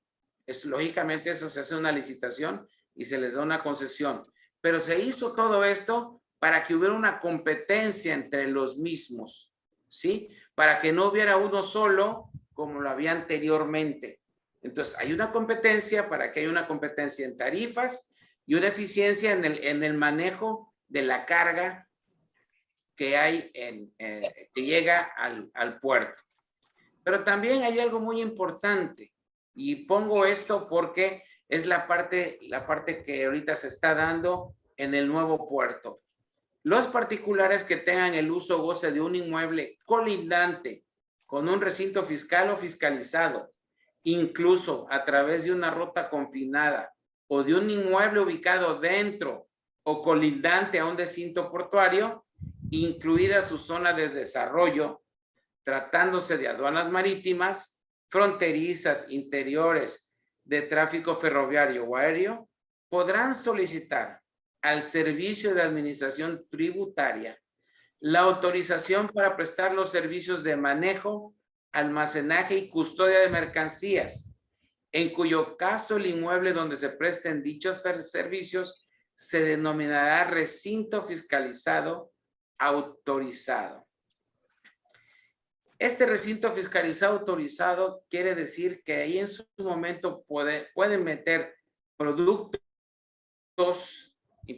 lógicamente eso se hace una licitación y se les da una concesión, pero se hizo todo esto para que hubiera una competencia entre los mismos, ¿sí? Para que no hubiera uno solo como lo había anteriormente. Entonces, hay una competencia para que haya una competencia en tarifas y una eficiencia en el manejo de la carga que hay que llega al puerto. Pero también hay algo muy importante y pongo esto porque es la parte que ahorita se está dando en el nuevo puerto. Los particulares que tengan el uso o goce de un inmueble colindante con un recinto fiscal o fiscalizado, incluso a través de una ruta confinada o de un inmueble ubicado dentro o colindante a un recinto portuario, incluida su zona de desarrollo, tratándose de aduanas marítimas, fronterizas, interiores, de tráfico ferroviario o aéreo, podrán solicitar al Servicio de Administración Tributaria la autorización para prestar los servicios de manejo, almacenaje y custodia de mercancías, en cuyo caso el inmueble donde se presten dichos servicios se denominará recinto fiscalizado autorizado. Este recinto fiscalizado autorizado quiere decir que ahí en su momento pueden meter productos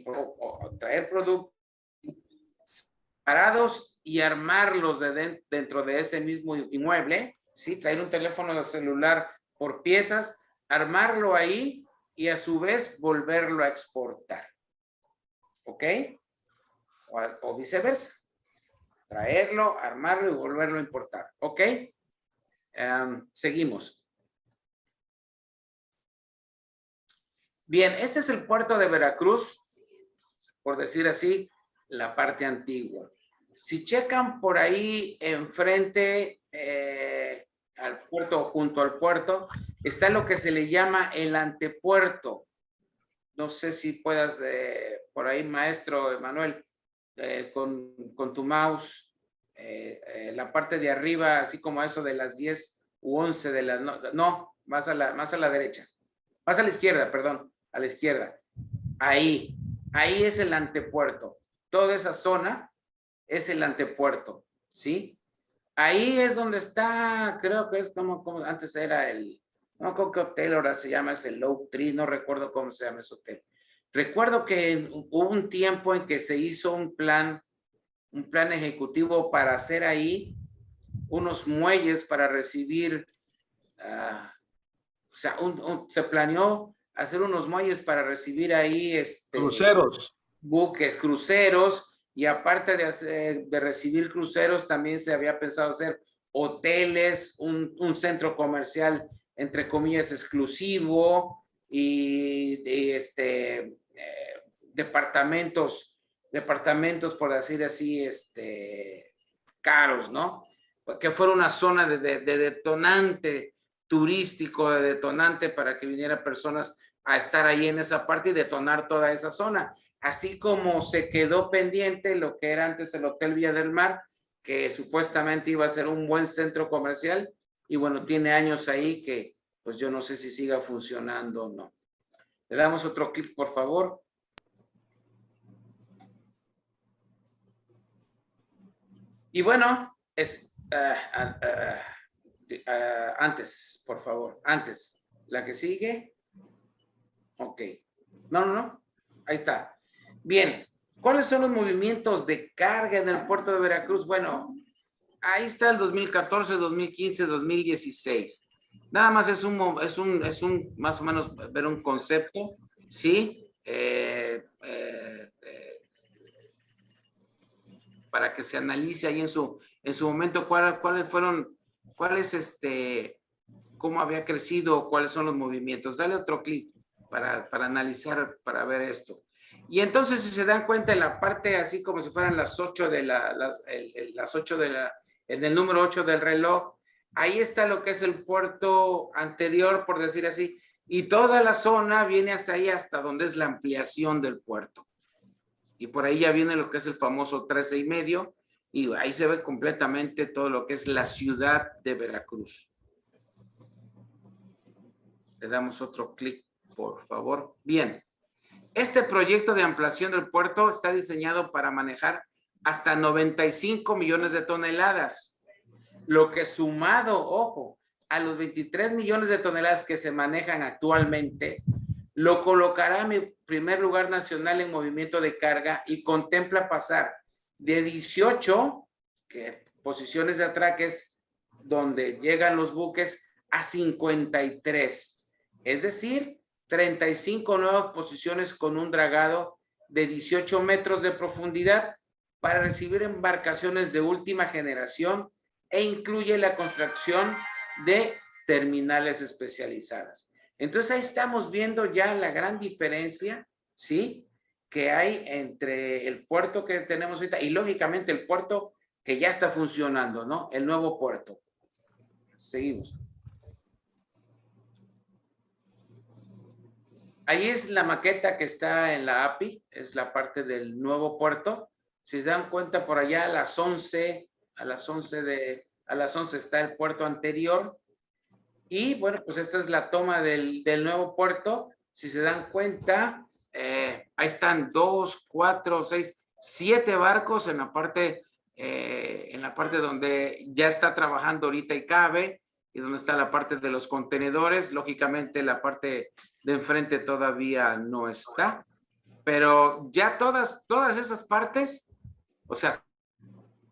o traer productos parados y armarlos dentro de ese mismo inmueble, ¿sí? Traer un teléfono celular por piezas, armarlo ahí y a su vez volverlo a exportar. ¿Ok? O viceversa. Traerlo, armarlo y volverlo a importar. ¿Ok? Seguimos. Bien, este es el puerto de Veracruz, por decir así, la parte antigua. Si checan por ahí enfrente al puerto, junto al puerto, está lo que se le llama el antepuerto. No sé si puedas, por ahí, maestro Emanuel, con tu mouse, la parte de arriba, así como eso de las 10 u 11 de la no, más a la derecha, más a la izquierda, perdón, a la izquierda. Ahí es el antepuerto. Toda esa zona es el antepuerto, ¿sí? Ahí es donde está, creo que es como antes era no creo qué hotel ahora se llama, es el Oak Tree, no recuerdo cómo se llama ese hotel. Recuerdo que hubo un tiempo en que se hizo un plan ejecutivo para hacer ahí unos muelles para recibir, o sea, se planeó hacer unos muelles para recibir ahí cruceros, buques, cruceros, y aparte de recibir cruceros, también se había pensado hacer hoteles, un centro comercial, entre comillas, exclusivo, y departamentos, por decir así, caros, ¿no? que fuera una zona de detonante turístico, de detonante para que vinieran personas a estar ahí en esa parte y detonar toda esa zona. Así como se quedó pendiente lo que era antes el Hotel Villa del Mar, que supuestamente iba a ser un buen centro comercial, y bueno, tiene años ahí que pues yo no sé si siga funcionando o no. Le damos otro clic, por favor. Y bueno, antes, por favor, antes. La que sigue. Ok. No. Ahí está. Bien. ¿Cuáles son los movimientos de carga en el puerto de Veracruz? Bueno, ahí está el 2014, 2015, 2016. Nada más es un más o menos ver un concepto, ¿sí? Para que se analice ahí en su momento cómo había crecido, cuáles son los movimientos. Dale otro clic para analizar, para ver esto. Y entonces, si se dan cuenta, en la parte así como si fueran las 8 de en el número 8 del reloj, ahí está lo que es el puerto anterior, por decir así, y toda la zona viene hasta ahí, hasta donde es la ampliación del puerto. Y por ahí ya viene lo que es el famoso 13,5, y ahí se ve completamente todo lo que es la ciudad de Veracruz. Le damos otro clic, por favor. Bien. Este proyecto de ampliación del puerto está diseñado para manejar hasta 95 millones de toneladas, lo que sumado, ojo, a los 23 millones de toneladas que se manejan actualmente, lo colocará en primer lugar nacional en movimiento de carga y contempla pasar de 18 posiciones de atraques donde llegan los buques a 53, es decir, 35 nuevas posiciones con un dragado de 18 metros de profundidad para recibir embarcaciones de última generación e incluye la construcción de terminales especializadas. Entonces ahí estamos viendo ya la gran diferencia, ¿sí?, que hay entre el puerto que tenemos ahorita y lógicamente el puerto que ya está funcionando, ¿no? El nuevo puerto. Seguimos. Ahí es la maqueta que está en la API, es la parte del nuevo puerto. Si se dan cuenta, por allá a las 11 está el puerto anterior. Y bueno, pues esta es la toma del nuevo puerto. Si se dan cuenta, ahí están 2, 4, 6, 7 barcos en la parte donde ya está trabajando ahorita y cabe, y donde está la parte de los contenedores. Lógicamente la parte de enfrente todavía no está, pero ya todas esas partes, o sea,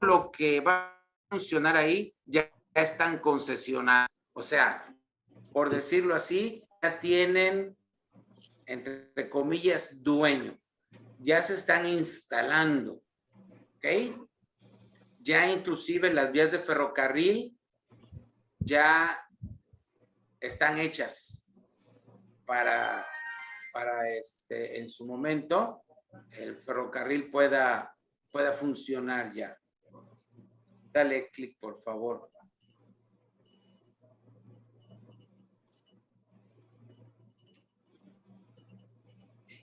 lo que va a funcionar ahí ya están concesionadas. O sea, por decirlo así, ya tienen, entre comillas, dueño. Ya se están instalando, ¿ok? Ya inclusive las vías de ferrocarril ya están hechas para en su momento el ferrocarril pueda funcionar ya. Dale clic, por favor.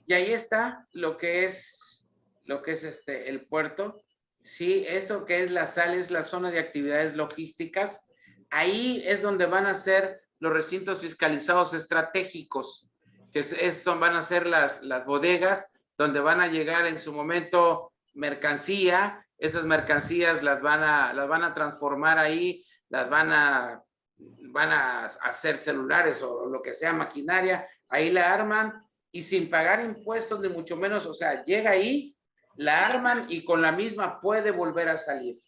Y ahí está lo que es el puerto. Sí, esto que es la SAL es la zona de actividades logísticas. Ahí es donde van a ser los recintos fiscalizados estratégicos, que van a ser las bodegas donde van a llegar en su momento mercancía. Esas mercancías las van a transformar ahí, las van a hacer celulares o lo que sea, maquinaria, ahí la arman y sin pagar impuestos ni mucho menos, o sea, llega ahí, la arman y con la misma puede volver a salir.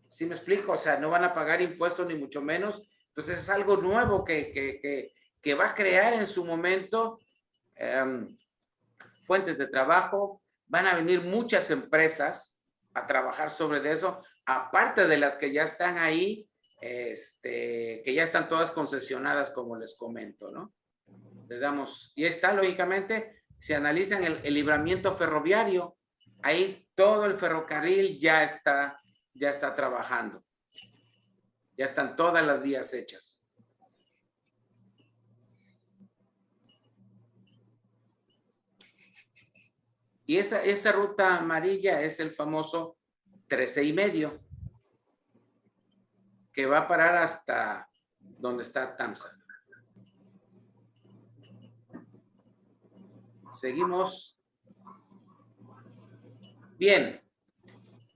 ¿Sí me explico? O sea, no van a pagar impuestos ni mucho menos. Entonces es algo nuevo que va a crear en su momento fuentes de trabajo. Van a venir muchas empresas a trabajar sobre eso, aparte de las que ya están ahí, que ya están todas concesionadas, como les comento, ¿no? Le damos, y está lógicamente, si analizan el libramiento ferroviario, ahí todo el ferrocarril ya está trabajando. Ya están todas las vías hechas. Y esa ruta amarilla es el famoso 13,5, que va a parar hasta donde está Tamsa. Seguimos. Bien.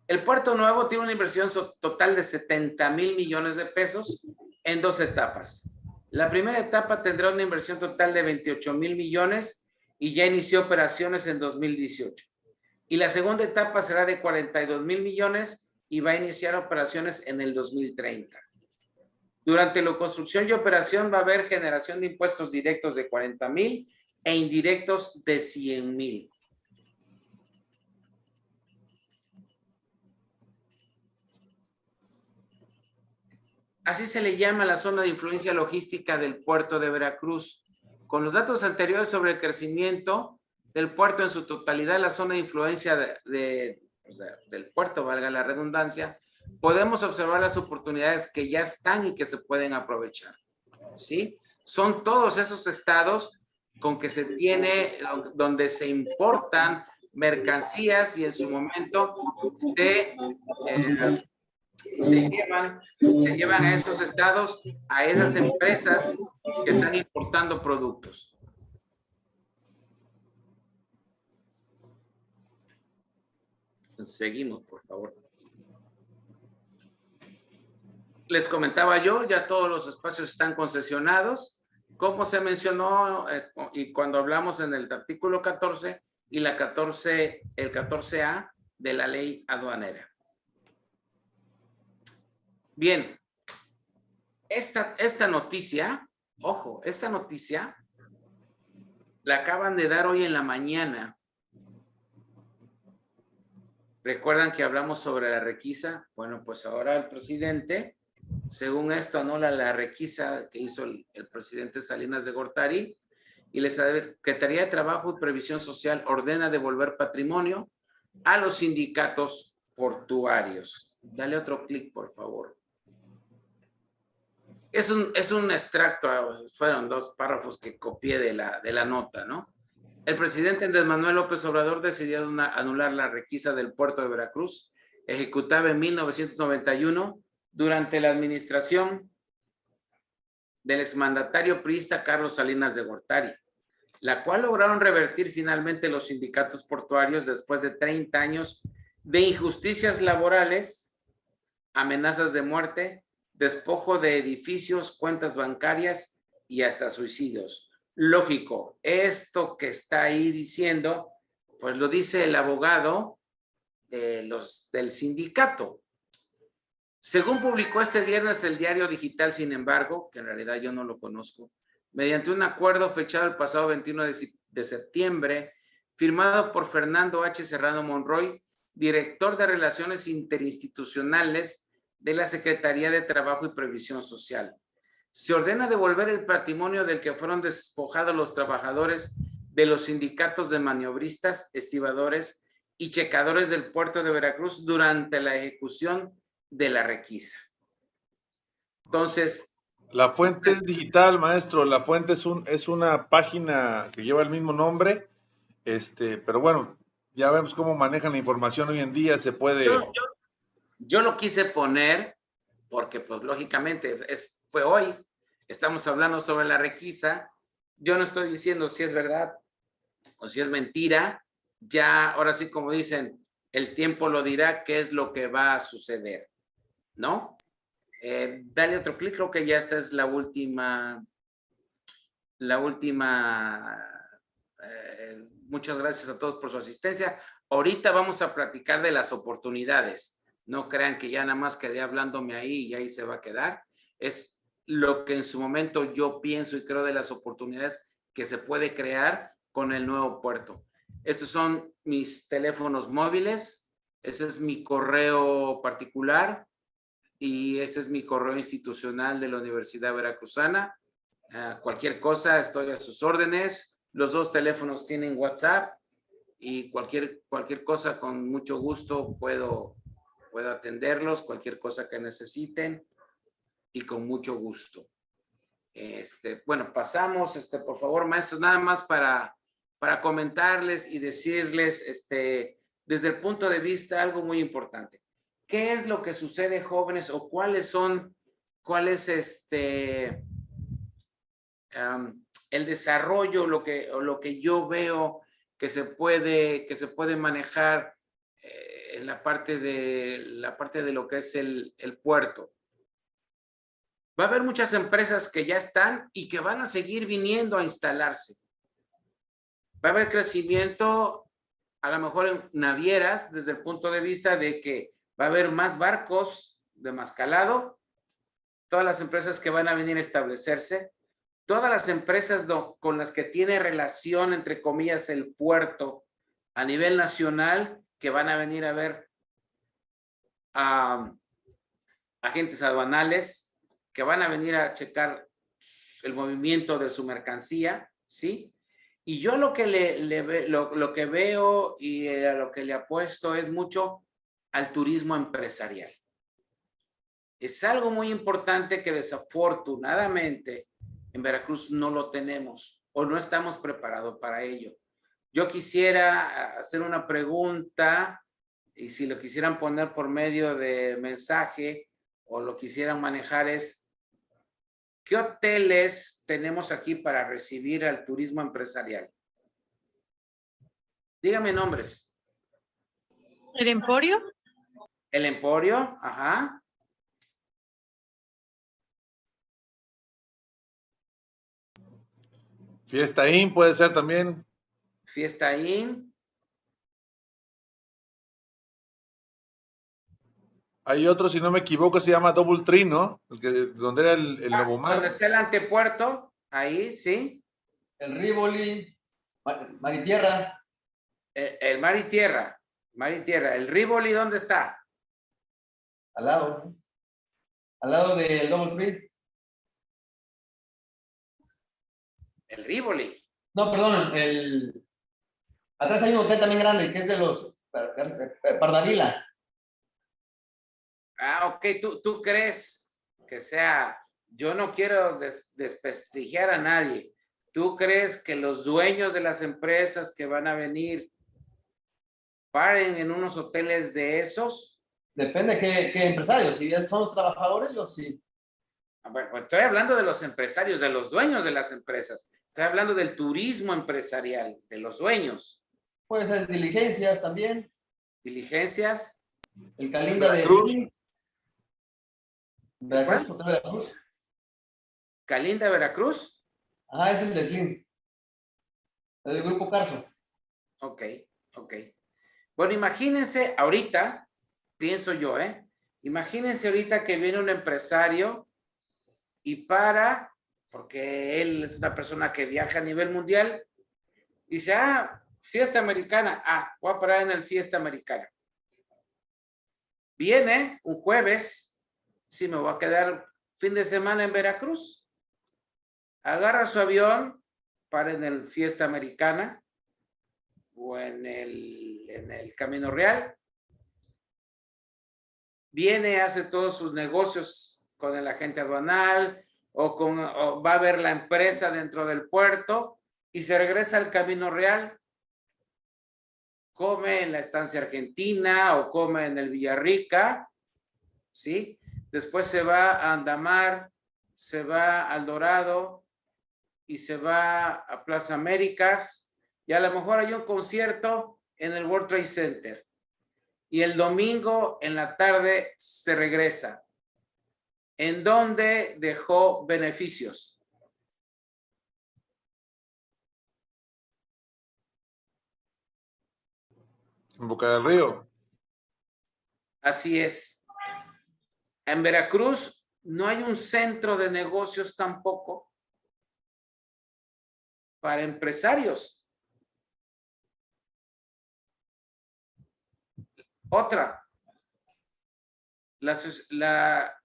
El Puerto Nuevo tiene una inversión total de 70,000 millones de pesos en 2 etapas. La primera etapa tendrá una inversión total de 28,000 millones y ya inició operaciones en 2018. Y la segunda etapa será de 42,000 millones y va a iniciar operaciones en el 2030. Durante la construcción y operación va a haber generación de impuestos directos de 40,000 e indirectos de 100,000. Así se le llama la zona de influencia logística del puerto de Veracruz. Con los datos anteriores sobre el crecimiento del puerto en su totalidad, la zona de influencia del puerto, valga la redundancia, podemos observar las oportunidades que ya están y que se pueden aprovechar. ¿Sí? Son todos esos estados con que se tiene, donde se importan mercancías y en su momento se llevan a esos estados, a esas empresas que están importando productos. Seguimos, por favor. Les comentaba yo, ya todos los espacios están concesionados, como se mencionó y cuando hablamos en el artículo 14 y el 14A de la ley aduanera. Bien, esta noticia, ojo, esta noticia la acaban de dar hoy en la mañana. ¿Recuerdan que hablamos sobre la requisa? Bueno, pues ahora el presidente, según esto, anula la requisa que hizo el presidente Salinas de Gortari y la Secretaría de Trabajo y Previsión Social ordena devolver patrimonio a los sindicatos portuarios. Dale otro clic, por favor. Es un extracto, fueron 2 párrafos que copié de la nota, ¿no? El presidente Andrés Manuel López Obrador decidió anular la requisa del puerto de Veracruz, ejecutada en 1991 durante la administración del exmandatario priista Carlos Salinas de Gortari, la cual lograron revertir finalmente los sindicatos portuarios después de 30 años de injusticias laborales, amenazas de muerte, despojo de edificios, cuentas bancarias y hasta suicidios. Lógico, esto que está ahí diciendo, pues lo dice el abogado del sindicato. Según publicó este viernes el diario digital, sin embargo, que en realidad yo no lo conozco, mediante un acuerdo fechado el pasado 21 de septiembre, firmado por Fernando H. Serrano Monroy, director de Relaciones Interinstitucionales de la Secretaría de Trabajo y Previsión Social. Se ordena devolver el patrimonio del que fueron despojados los trabajadores de los sindicatos de maniobristas, estibadores y checadores del puerto de Veracruz durante la ejecución de la requisa. Entonces... La fuente es digital, maestro. La fuente es una página que lleva el mismo nombre, pero bueno, ya vemos cómo manejan la información hoy en día. Se puede... Yo lo quise poner porque, pues, lógicamente, fue hoy. Estamos hablando sobre la requisa. Yo no estoy diciendo si es verdad o si es mentira. Ya, ahora sí, como dicen, el tiempo lo dirá qué es lo que va a suceder, ¿no? Dale otro clic, creo que ya esta es la última. Muchas gracias a todos por su asistencia. Ahorita vamos a platicar de las oportunidades. No crean que ya nada más quedé hablándome ahí y ahí se va a quedar. Es lo que en su momento yo pienso y creo de las oportunidades que se puede crear con el nuevo puerto. Estos son mis teléfonos móviles. Ese es mi correo particular. Y ese es mi correo institucional de la Universidad Veracruzana. Cualquier cosa, estoy a sus órdenes. Los 2 teléfonos tienen WhatsApp y cualquier cosa con mucho gusto puedo atenderlos, cualquier cosa que necesiten. y con mucho gusto. Bueno, pasamos, por favor, maestros, nada más para comentarles y decirles, desde el punto de vista, algo muy importante. ¿Qué es lo que sucede, jóvenes, o cuál es el desarrollo, lo que yo veo que se puede manejar en la parte de lo que es el puerto? Va a haber muchas empresas que ya están y que van a seguir viniendo a instalarse. Va a haber crecimiento, a lo mejor en navieras, desde el punto de vista de que va a haber más barcos de más calado, todas las empresas que van a venir a establecerse, todas las empresas con las que tiene relación, entre comillas, el puerto a nivel nacional, que van a venir a ver a agentes aduanales, que van a venir a checar el movimiento de su mercancía, ¿sí? Y yo lo que lo que veo y a lo que le apuesto es mucho al turismo empresarial. Es algo muy importante que desafortunadamente en Veracruz no lo tenemos o no estamos preparados para ello. Yo quisiera hacer una pregunta, y si lo quisieran poner por medio de mensaje o lo quisieran manejar, es: ¿qué hoteles tenemos aquí para recibir al turismo empresarial? Dígame nombres. ¿El Emporio? El Emporio, ajá. Fiesta Inn puede ser también. Fiesta Inn. Hay otro, si no me equivoco, se llama Double Tree, ¿no? Donde era el Nuevo Mar. Donde está el antepuerto, ahí, sí. El Rivoli, Mar y Tierra. El Mar y Tierra. Mar y Tierra. ¿El Rivoli dónde está? Al lado. Al lado del Double Tree. El Rivoli. No, perdón, atrás hay un hotel también grande que es de los Pardavila. Ah, ok. ¿Tú crees que sea? Yo no quiero desprestigiar a nadie. ¿Tú crees que los dueños de las empresas que van a venir paren en unos hoteles de esos? Depende qué empresarios. Si son los trabajadores, yo sí. Bueno, estoy hablando de los empresarios, de los dueños de las empresas. Estoy hablando del turismo empresarial, de los dueños. Puede ser diligencias también. Diligencias. El Calinda de Veracruz. Slim. Veracruz, Hotel Veracruz. Calinda, Veracruz. Ah, es el de Slim. El del Grupo Carso. Ok. Bueno, imagínense ahorita, pienso yo, imagínense ahorita que viene un empresario y porque él es una persona que viaja a nivel mundial, y dice: fiesta americana, voy a parar en el fiesta americana. Viene un jueves, sí, me voy a quedar fin de semana en Veracruz. Agarra su avión, para en el fiesta americana o en el Camino Real. Viene, hace todos sus negocios con el agente aduanal o va a ver la empresa dentro del puerto y se regresa al Camino Real. Come en la Estancia Argentina o come en el Villarrica, ¿sí? Después se va a Andamar, se va al Dorado y se va a Plaza Américas, y a lo mejor hay un concierto en el World Trade Center. Y el domingo en la tarde se regresa. ¿En dónde dejó beneficios? En Boca del Río. Así es. En Veracruz no hay un centro de negocios tampoco para empresarios. Otra, la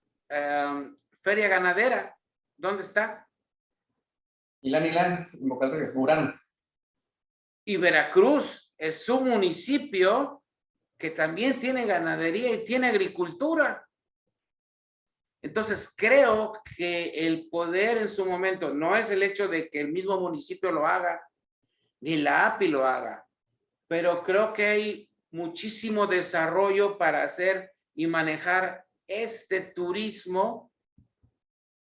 feria ganadera, ¿dónde está? Ilán, en Boca del Río, Urán. Y Veracruz es un municipio que también tiene ganadería y tiene agricultura. Entonces, creo que el poder en su momento no es el hecho de que el mismo municipio lo haga, ni la API lo haga, pero creo que hay muchísimo desarrollo para hacer y manejar este turismo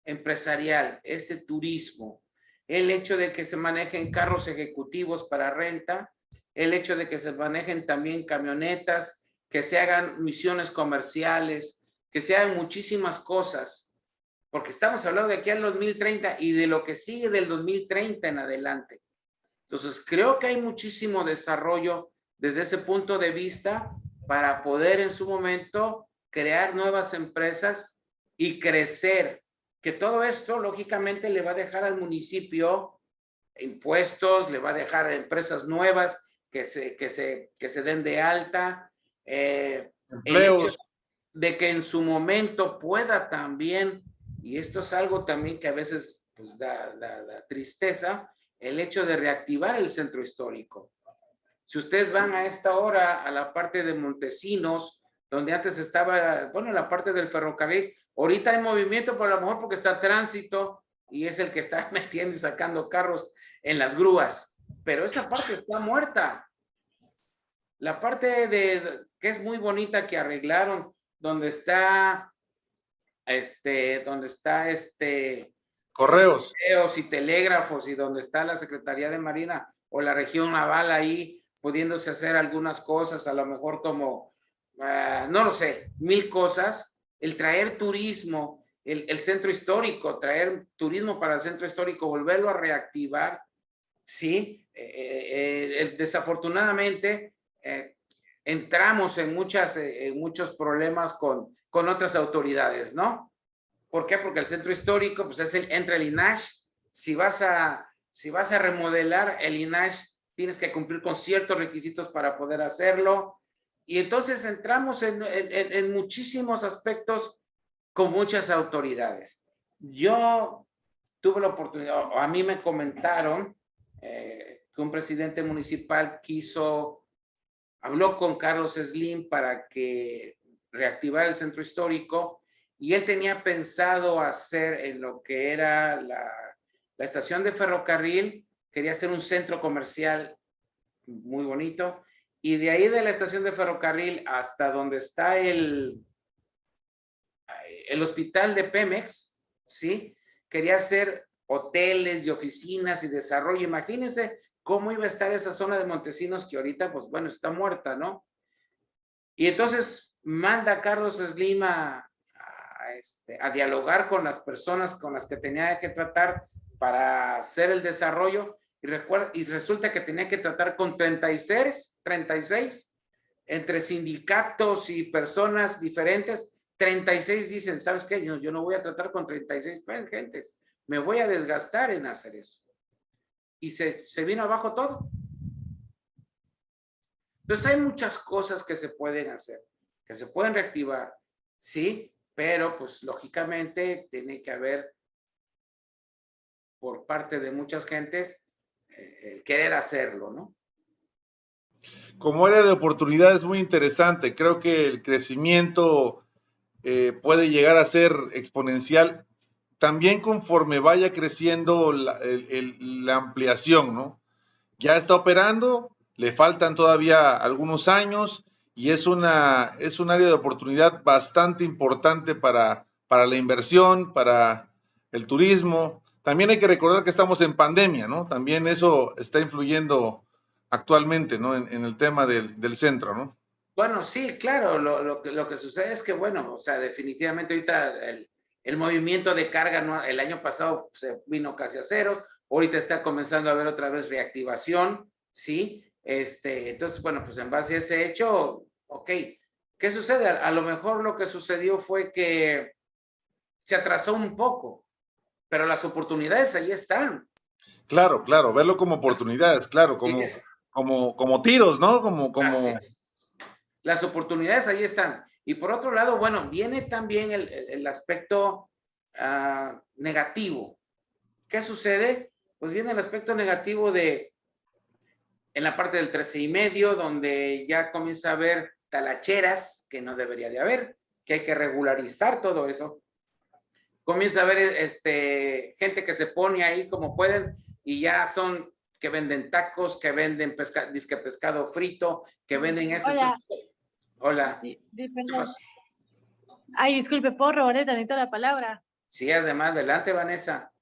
empresarial, este turismo. El hecho de que se manejen carros ejecutivos para renta, el hecho de que se manejen también camionetas, que se hagan misiones comerciales, que se hagan muchísimas cosas, porque estamos hablando de aquí al 2030 y de lo que sigue del 2030 en adelante. Entonces, creo que hay muchísimo desarrollo desde ese punto de vista para poder en su momento crear nuevas empresas y crecer. Que todo esto, lógicamente, le va a dejar al municipio impuestos, le va a dejar a empresas nuevas que se den de alta. El hecho Empleos. de que en su momento pueda también, y esto es algo también que a veces pues, da tristeza, el hecho de reactivar el centro histórico. Si ustedes van a esta hora a la parte de Montesinos, donde antes estaba, bueno, la parte del ferrocarril, ahorita hay movimiento, pero a lo mejor porque está tránsito y es el que está metiendo y sacando carros en las grúas, pero esa parte está muerta. La parte que es muy bonita que arreglaron, donde está Correos. correos y telégrafos y donde está la Secretaría de Marina o la región naval ahí pudiéndose hacer algunas cosas, a lo mejor como, no lo sé, 1000 cosas, el traer turismo, el centro histórico, traer turismo para el centro histórico, volverlo a reactivar, sí, desafortunadamente entramos en muchos problemas con otras autoridades, ¿no? ¿Por qué? Porque el centro histórico, pues entra el INAH. Si vas a remodelar el INAH, tienes que cumplir con ciertos requisitos para poder hacerlo. Y entonces entramos en muchísimos aspectos con muchas autoridades. Yo tuve la oportunidad, a mí me comentaron que un presidente municipal habló con Carlos Slim para que reactivara el centro histórico y él tenía pensado hacer en lo que era la estación de ferrocarril, quería hacer un centro comercial muy bonito, y de ahí de la estación de ferrocarril hasta donde está el hospital de Pemex, ¿sí? Quería hacer hoteles y oficinas y desarrollo. Imagínense cómo iba a estar esa zona de Montesinos que ahorita, pues bueno, está muerta, ¿no? Y entonces manda a Carlos Slim a dialogar con las personas con las que tenía que tratar para hacer el desarrollo y resulta que tenía que tratar con 36 entre sindicatos y personas diferentes. 36 dicen, ¿sabes qué? Yo no voy a tratar con 36 gentes, me voy a desgastar en hacer eso. Y se vino abajo todo. Entonces hay muchas cosas que se pueden hacer, que se pueden reactivar, ¿sí? Pero pues lógicamente tiene que haber por parte de muchas gentes querer hacerlo, ¿no? Como área de oportunidad es muy interesante. Creo que el crecimiento puede llegar a ser exponencial también conforme vaya creciendo la ampliación, ¿no? Ya está operando, le faltan todavía algunos años y es un área de oportunidad bastante importante para la inversión, para el turismo. También hay que recordar que estamos en pandemia, ¿no? También eso está influyendo actualmente, ¿no? En el tema del centro, ¿no? Bueno, sí, claro, lo que sucede es que, bueno, o sea, definitivamente ahorita el movimiento de carga, ¿no? El año pasado se vino casi a ceros, ahorita está comenzando a haber otra vez reactivación, ¿sí? Entonces, bueno, pues en base a ese hecho, ok, ¿qué sucede? A lo mejor lo que sucedió fue que se atrasó un poco, pero las oportunidades ahí están. Claro, claro, verlo como oportunidades, claro, Sí, como tiros, ¿no? así es. Las oportunidades ahí están. Y por otro lado, bueno, viene también el aspecto negativo. ¿Qué sucede? Pues viene el aspecto negativo en la parte del 13,5, donde ya comienza a haber talacheras que no debería de haber, que hay que regularizar todo eso. comienza a ver gente que se pone ahí como pueden y ya son que venden tacos, que venden disque pescado frito, que venden eso. Hola. Entonces, hola. Perdón. Ay, disculpe, ¿puedo robarle tantito la palabra? Sí, además, adelante, Vanessa.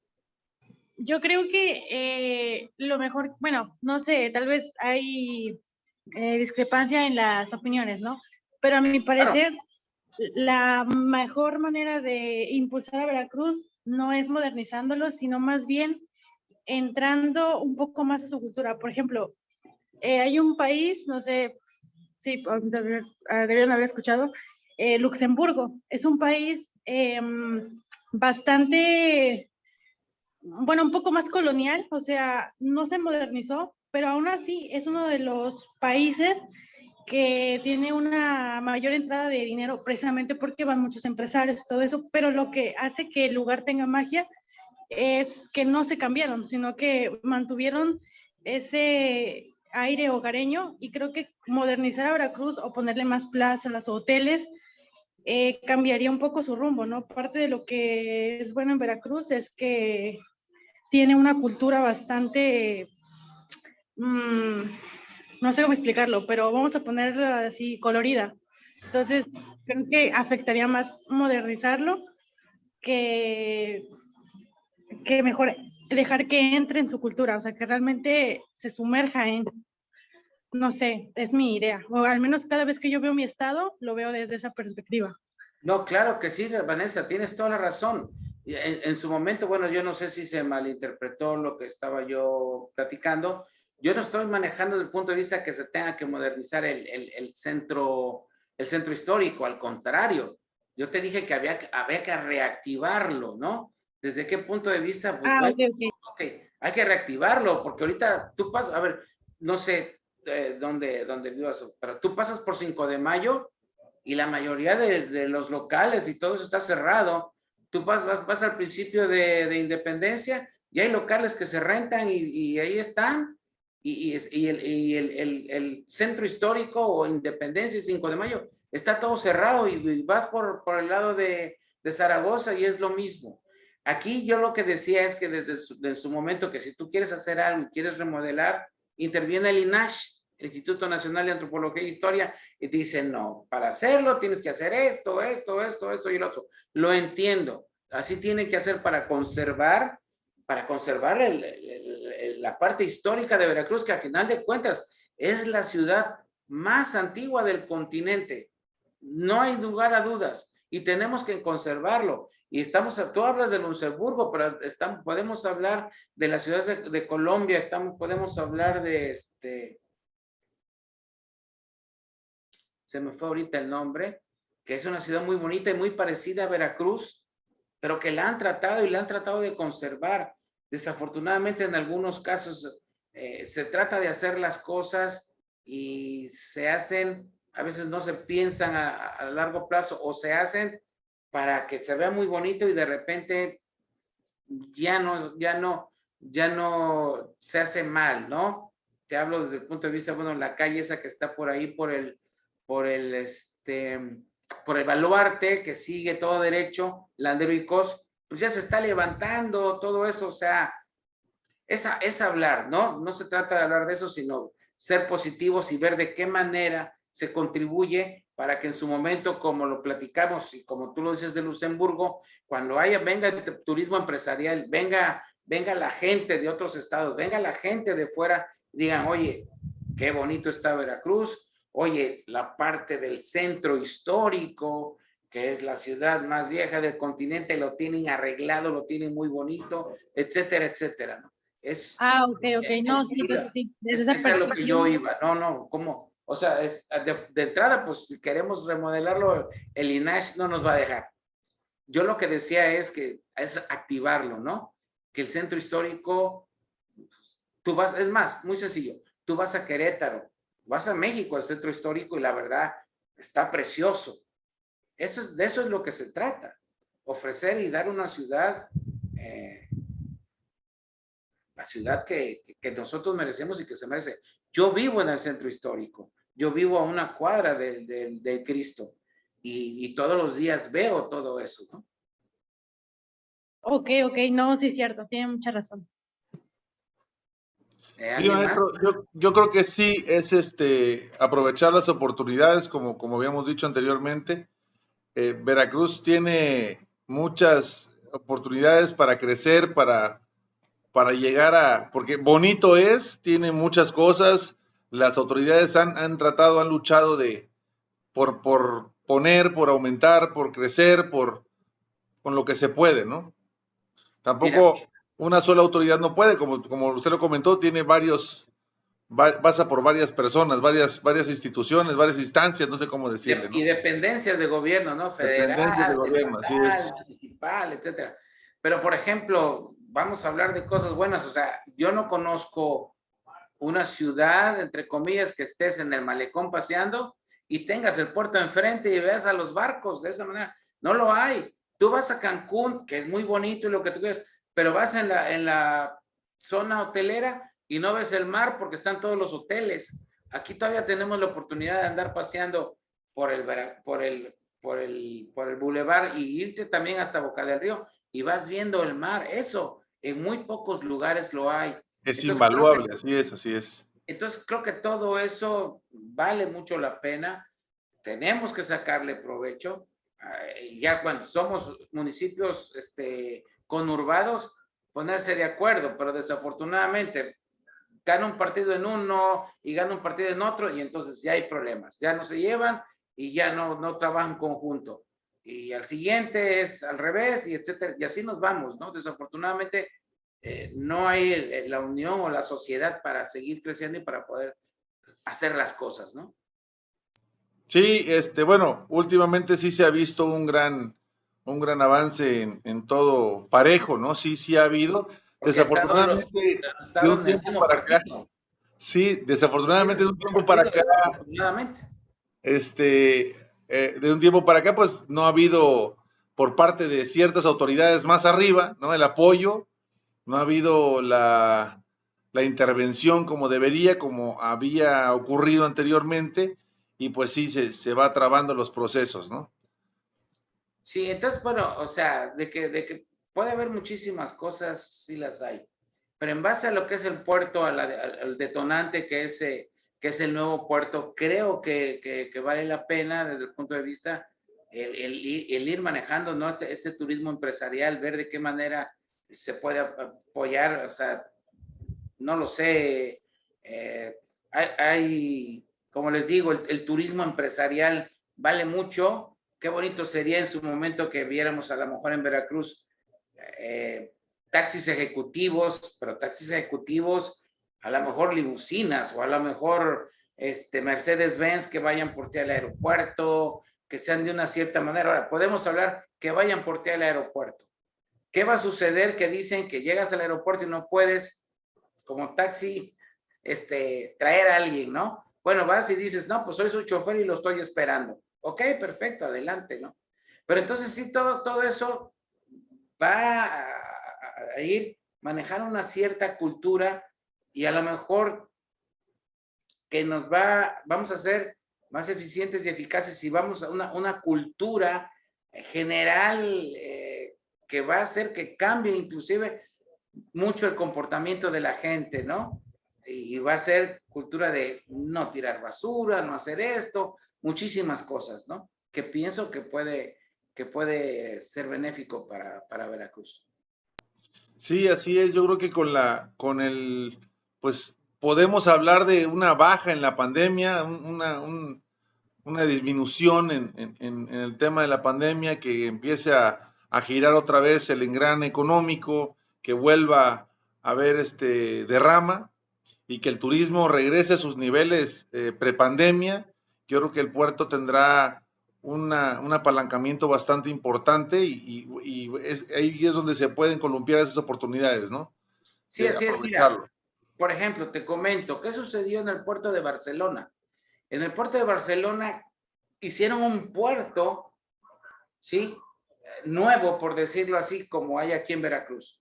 Yo creo que lo mejor, bueno, no sé, tal vez hay discrepancia en las opiniones, ¿no? Pero a mi parecer, la mejor manera de impulsar a Veracruz no es modernizándolo, sino más bien entrando un poco más a su cultura. Por ejemplo, hay un país, no sé, sí, debieron haber escuchado, Luxemburgo. Es un país bastante, bueno, un poco más colonial, o sea, no se modernizó, pero aún así es uno de los países que tiene una mayor entrada de dinero precisamente porque van muchos empresarios, todo eso, pero lo que hace que el lugar tenga magia es que no se cambiaron, sino que mantuvieron ese aire hogareño y creo que modernizar a Veracruz o ponerle más plazas o hoteles cambiaría un poco su rumbo, ¿no? Parte de lo que es bueno en Veracruz es que tiene una cultura bastante, no sé cómo explicarlo, pero vamos a ponerla así colorida. Entonces, creo que afectaría más modernizarlo que mejor dejar que entre en su cultura, o sea, que realmente se sumerja en, no sé, es mi idea, o al menos cada vez que yo veo mi estado, lo veo desde esa perspectiva. No, claro que sí, Vanessa, tienes toda la razón. En su momento, bueno, yo no sé si se malinterpretó lo que estaba yo platicando. Yo no estoy manejando desde el punto de vista que se tenga que modernizar el centro histórico, al contrario. Yo te dije que había que reactivarlo, ¿no? ¿Desde qué punto de vista? Pues bueno, okay, hay que reactivarlo, porque ahorita tú pasas, a ver, no sé dónde vivas, pero tú pasas por 5 de Mayo y la mayoría de los locales y todo eso está cerrado. Tú vas al principio de Independencia y hay locales que se rentan y ahí están. El centro histórico o Independencia y 5 de Mayo está todo cerrado y vas por el lado de Zaragoza y es lo mismo. Aquí yo lo que decía es que desde su momento que si tú quieres hacer algo, quieres remodelar, interviene el INAH, el Instituto Nacional de Antropología e Historia, y te dicen, no, para hacerlo tienes que hacer esto y lo otro. Lo entiendo, así tiene que hacer para conservar la parte histórica de Veracruz, que al final de cuentas es la ciudad más antigua del continente. No hay lugar a dudas y tenemos que conservarlo. Y tú hablas de Luxemburgo, pero podemos hablar de las ciudades de Colombia, podemos hablar de se me fue ahorita el nombre, que es una ciudad muy bonita y muy parecida a Veracruz, pero que la han tratado y la han tratado de conservar. Desafortunadamente en algunos casos se trata de hacer las cosas y se hacen, a veces no se piensan a largo plazo o se hacen para que se vea muy bonito y de repente ya no se hace mal, ¿no? Te hablo desde el punto de vista, bueno, la calle esa que está por ahí, por el Baluarte, que sigue todo derecho, Landero y Cos, pues ya se está levantando todo eso, o sea, es hablar, ¿no? No se trata de hablar de eso, sino ser positivos y ver de qué manera se contribuye para que en su momento, como lo platicamos y como tú lo dices de Luxemburgo, cuando venga el turismo empresarial, venga la gente de otros estados, venga la gente de fuera, digan, oye, qué bonito está Veracruz, oye, la parte del centro histórico, que es la ciudad más vieja del continente, lo tienen arreglado, lo tienen muy bonito, etcétera, etcétera, ¿no? Ok, no, sí, desde esa Es a lo que yo perspectiva. iba, no, ¿cómo? O sea, de entrada, pues si queremos remodelarlo, el INAH no nos va a dejar. Yo lo que decía es que es activarlo, ¿no? Que el centro histórico, tú vas, es más, muy sencillo, tú vas a Querétaro, vas a México, al centro histórico, y la verdad está precioso. De eso es lo que se trata, ofrecer y dar una ciudad, la ciudad que nosotros merecemos y que se merece. Yo vivo en el centro histórico, yo vivo a una cuadra del Cristo y todos los días veo todo eso, ¿no? Ok, no, sí es cierto, tiene mucha razón. Sí, ¿Alguien más? maestro, yo creo que sí es aprovechar las oportunidades, como habíamos dicho anteriormente. Veracruz tiene muchas oportunidades para crecer, para llegar porque bonito es, tiene muchas cosas, las autoridades han tratado, han luchado por poner, por aumentar, por crecer, con lo que se puede, ¿no? Mira, Tampoco una sola autoridad no puede, como usted lo comentó, tiene pasa por varias personas, varias instituciones, varias instancias, no sé cómo decirle, y ¿no? dependencias de gobierno, ¿no? Dependencias de Federal, gobierno, así estatal, es. municipal, etcétera. Pero, por ejemplo, vamos a hablar de cosas buenas. O sea, yo no conozco una ciudad, entre comillas, que estés en el malecón paseando y tengas el puerto enfrente y veas a los barcos de esa manera. No lo hay. Tú vas a Cancún, que es muy bonito y lo que tú quieras, pero vas en la zona hotelera y no ves el mar porque están todos los hoteles. Aquí todavía tenemos la oportunidad de andar paseando por el bulevar y irte también hasta Boca del Río y vas viendo el mar. Eso en muy pocos lugares lo hay. Es Entonces creo que invaluable, así es, así es. todo eso vale mucho la pena. Tenemos que sacarle provecho. Ya cuando somos municipios conurbados, ponerse de acuerdo, pero desafortunadamente gana un partido en uno y gana un partido en otro y entonces ya hay problemas. Ya no se llevan y ya no trabajan conjunto. Y al siguiente es al revés y etcétera. Y así nos vamos, ¿no? Desafortunadamente no hay la unión o la sociedad para seguir creciendo y para poder hacer las cosas, ¿no? Sí, bueno, últimamente sí se ha visto un gran avance en todo parejo, ¿no? Sí, sí ha habido. Porque Desafortunadamente, han de estado un en el tiempo mismo para acá, partido. sí, Sí, desafortunadamente en de el un mismo tiempo para partido, acá, desafortunadamente. este, de un tiempo para acá, pues no ha habido por parte de ciertas autoridades más arriba, ¿no? El apoyo, no ha habido la intervención como debería, como había ocurrido anteriormente, y pues sí, se va trabando los procesos, ¿no? Sí, entonces, bueno, o sea, de que puede haber muchísimas cosas, sí las hay. Pero en base a lo que es el puerto, al detonante que es el nuevo puerto, creo que vale la pena desde el punto de vista el ir manejando, ¿no? Este turismo empresarial, ver de qué manera se puede apoyar, o sea, no lo sé, como les digo, el turismo empresarial vale mucho. Qué bonito sería en su momento que viéramos a lo mejor en Veracruz eh, taxis ejecutivos, pero taxis ejecutivos, a lo mejor limusinas o a lo mejor Mercedes-Benz que vayan por ti al aeropuerto, que sean de una cierta manera. Ahora, podemos hablar que vayan por ti al aeropuerto. ¿Qué va a suceder? Que dicen que llegas al aeropuerto y no puedes, como taxi, traer a alguien, ¿no? Bueno, vas y dices, no, pues soy su chofer y lo estoy esperando. Ok, perfecto, adelante, ¿no? Pero entonces sí, todo eso va a ir manejar una cierta cultura y a lo mejor que vamos a ser más eficientes y eficaces si vamos a una cultura general que va a hacer que cambie inclusive mucho el comportamiento de la gente, ¿no? Y va a ser cultura de no tirar basura, no hacer esto, muchísimas cosas, ¿no? Que pienso que puede ser benéfico para Veracruz. Sí, así es. Yo creo que pues podemos hablar de una baja en la pandemia, una disminución en el tema de la pandemia, que empiece a girar otra vez el engrane económico, que vuelva a haber derrama y que el turismo regrese a sus niveles prepandemia. Yo creo que el puerto tendrá un apalancamiento bastante importante y ahí es donde se pueden columpiar esas oportunidades, ¿no? Sí, De así es. Mira, aprovecharlo. por ejemplo, te comento, ¿qué sucedió en el puerto de Barcelona? En el puerto de Barcelona hicieron un puerto, ¿sí? Nuevo, por decirlo así, como hay aquí en Veracruz.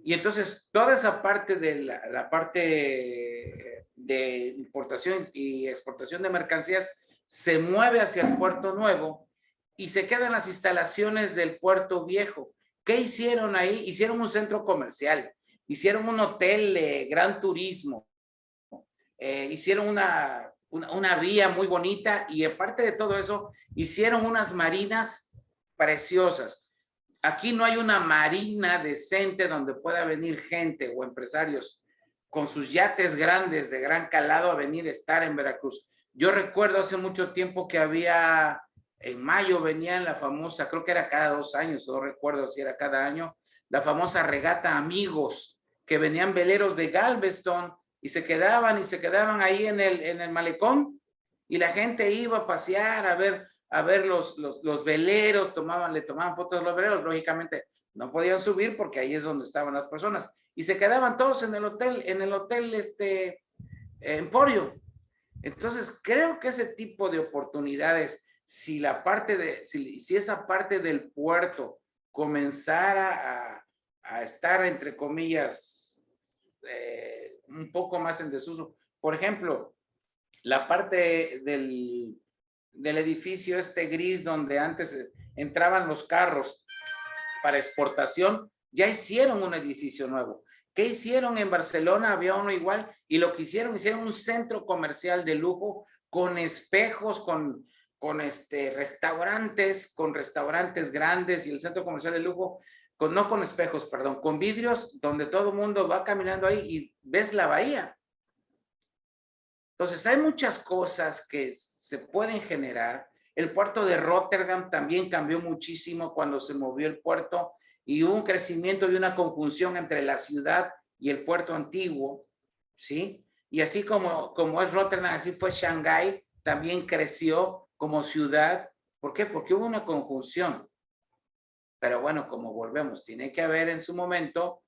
Y entonces toda esa parte de la parte de importación y exportación de mercancías se mueve hacia el puerto nuevo y se quedan las instalaciones del puerto viejo. ¿Qué hicieron ahí? Hicieron un centro comercial, hicieron un hotel de gran turismo, hicieron una vía muy bonita y aparte de todo eso, hicieron unas marinas preciosas. Aquí no hay una marina decente donde pueda venir gente o empresarios con sus yates grandes de gran calado a venir a estar en Veracruz. Yo recuerdo hace mucho tiempo que había, en mayo venían la famosa, creo que era cada 2 años, no recuerdo si era cada año, la famosa regata Amigos, que venían veleros de Galveston y se quedaban ahí en el malecón y la gente iba a pasear, a ver los veleros, le tomaban fotos de los veleros, lógicamente no podían subir porque ahí es donde estaban las personas y se quedaban todos en el hotel Emporio. Entonces creo que ese tipo de oportunidades, si esa parte del puerto comenzara a estar, entre comillas, un poco más en desuso, por ejemplo, la parte del edificio gris donde antes entraban los carros para exportación, ya hicieron un edificio nuevo. ¿Qué hicieron en Barcelona? Había uno igual y lo que hicieron un centro comercial de lujo con espejos, con restaurantes grandes y el centro comercial de lujo, no con espejos, perdón, con vidrios donde todo el mundo va caminando ahí y ves la bahía. Entonces hay muchas cosas que se pueden generar. El puerto de Rotterdam también cambió muchísimo cuando se movió el puerto y hubo un crecimiento y una conjunción entre la ciudad y el puerto antiguo, ¿sí? Y así como es Rotterdam, así fue Shanghái, también creció como ciudad. ¿Por qué? Porque hubo una conjunción. Pero bueno, como volvemos, tiene que haber en su momento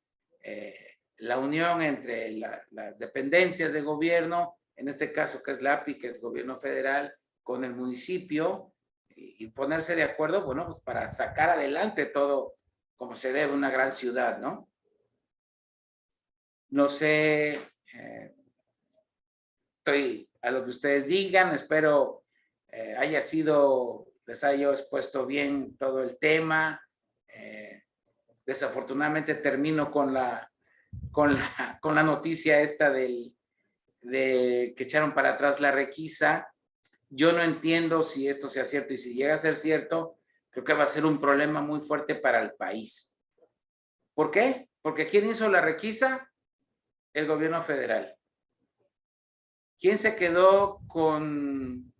la unión entre las dependencias de gobierno, en este caso que es la API, que es gobierno federal, con el municipio y ponerse de acuerdo, bueno, pues para sacar adelante todo como se debe una gran ciudad, ¿no? No sé, estoy a lo que ustedes digan, espero les haya expuesto bien todo el tema. Desafortunadamente termino con la noticia esta de que echaron para atrás la requisa. Yo no entiendo si esto sea cierto y si llega a ser cierto, creo que va a ser un problema muy fuerte para el país. ¿Por qué? Porque ¿quién hizo la requisa? El gobierno federal. ¿Quién se quedó con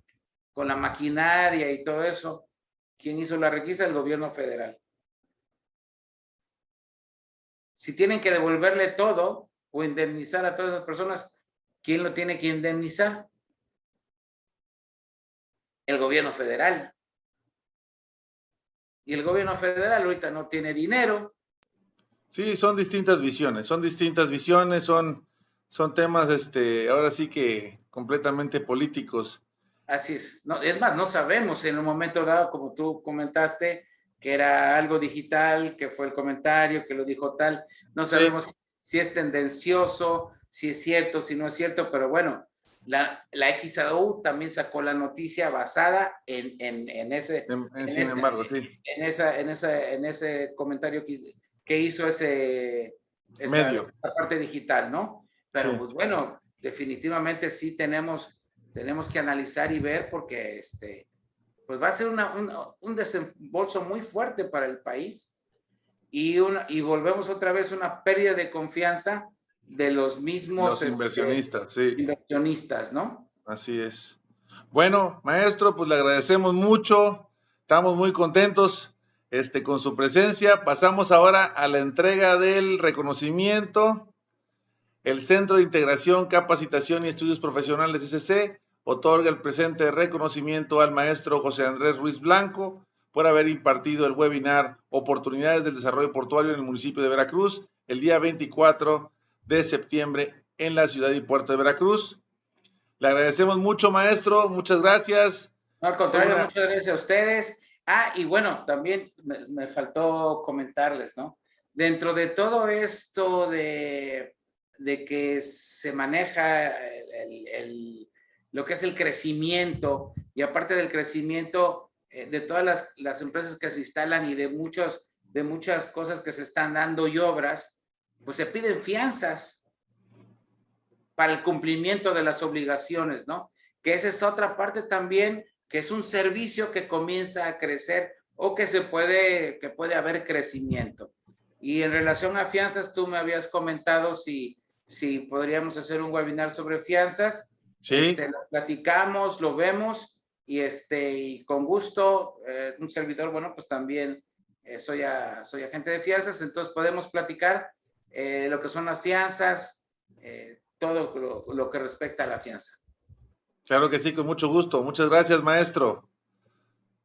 la maquinaria y todo eso? ¿Quién hizo la requisa? El gobierno federal. Si tienen que devolverle todo o indemnizar a todas esas personas, ¿quién lo tiene que indemnizar? El gobierno federal. Y el gobierno federal ahorita no tiene dinero. Sí, son distintas visiones, son temas, ahora sí que completamente políticos. Así es. No, es más, no sabemos en un momento dado, como tú comentaste, que era algo digital, que fue el comentario, que lo dijo tal. No sabemos si es tendencioso, si es cierto, si no es cierto, pero bueno, la XAU también sacó la noticia basada en ese comentario que hizo esa parte digital, ¿no? Pero sí. Pues bueno, definitivamente sí tenemos que analizar y ver porque pues va a ser un desembolso muy fuerte para el país y volvemos otra vez una pérdida de confianza de los mismos inversionistas, inversionistas, ¿no? Así es. Bueno, maestro, pues le agradecemos mucho, estamos muy contentos con su presencia. Pasamos ahora a la entrega del reconocimiento. El Centro de Integración, Capacitación y Estudios Profesionales SC otorga el presente reconocimiento al maestro José Andrés Ruiz Blanco por haber impartido el webinar Oportunidades del Desarrollo Portuario en el municipio de Veracruz el día 24 de septiembre en la ciudad y puerto de Veracruz. Le agradecemos mucho, maestro. Muchas gracias. No, al contrario, muchas gracias a ustedes. Y bueno, también me faltó comentarles, ¿no? Dentro de todo esto de que se maneja lo que es el crecimiento y aparte del crecimiento de todas las empresas que se instalan y de muchos de muchas cosas que se están dando y obras, pues se piden fianzas para el cumplimiento de las obligaciones, ¿no? Que esa es otra parte también, que es un servicio que comienza a crecer o que puede haber crecimiento. Y en relación a fianzas, tú me habías comentado si podríamos hacer un webinar sobre fianzas. Sí. Lo platicamos, lo vemos y con gusto, un servidor, bueno, pues también soy agente de fianzas, entonces podemos platicar lo que son las fianzas, todo lo que respecta a la fianza. Claro que sí, con mucho gusto. Muchas gracias, maestro.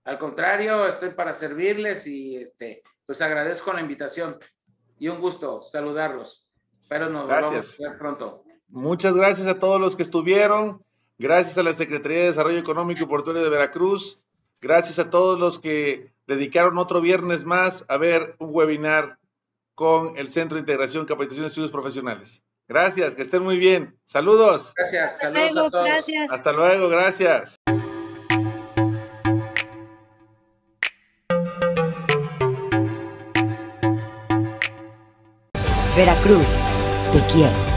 Al contrario, estoy para servirles y pues agradezco la invitación y un gusto saludarlos. Espero nos volvamos a ver pronto. Muchas gracias a todos los que estuvieron. Gracias a la Secretaría de Desarrollo Económico y Portuario de Veracruz. Gracias a todos los que dedicaron otro viernes más a ver un webinar con el Centro de Integración, Capacitación y Estudios Profesionales. Gracias, que estén muy bien. Saludos. Gracias, saludos a todos. Gracias. Hasta luego, gracias. Veracruz, te quiero.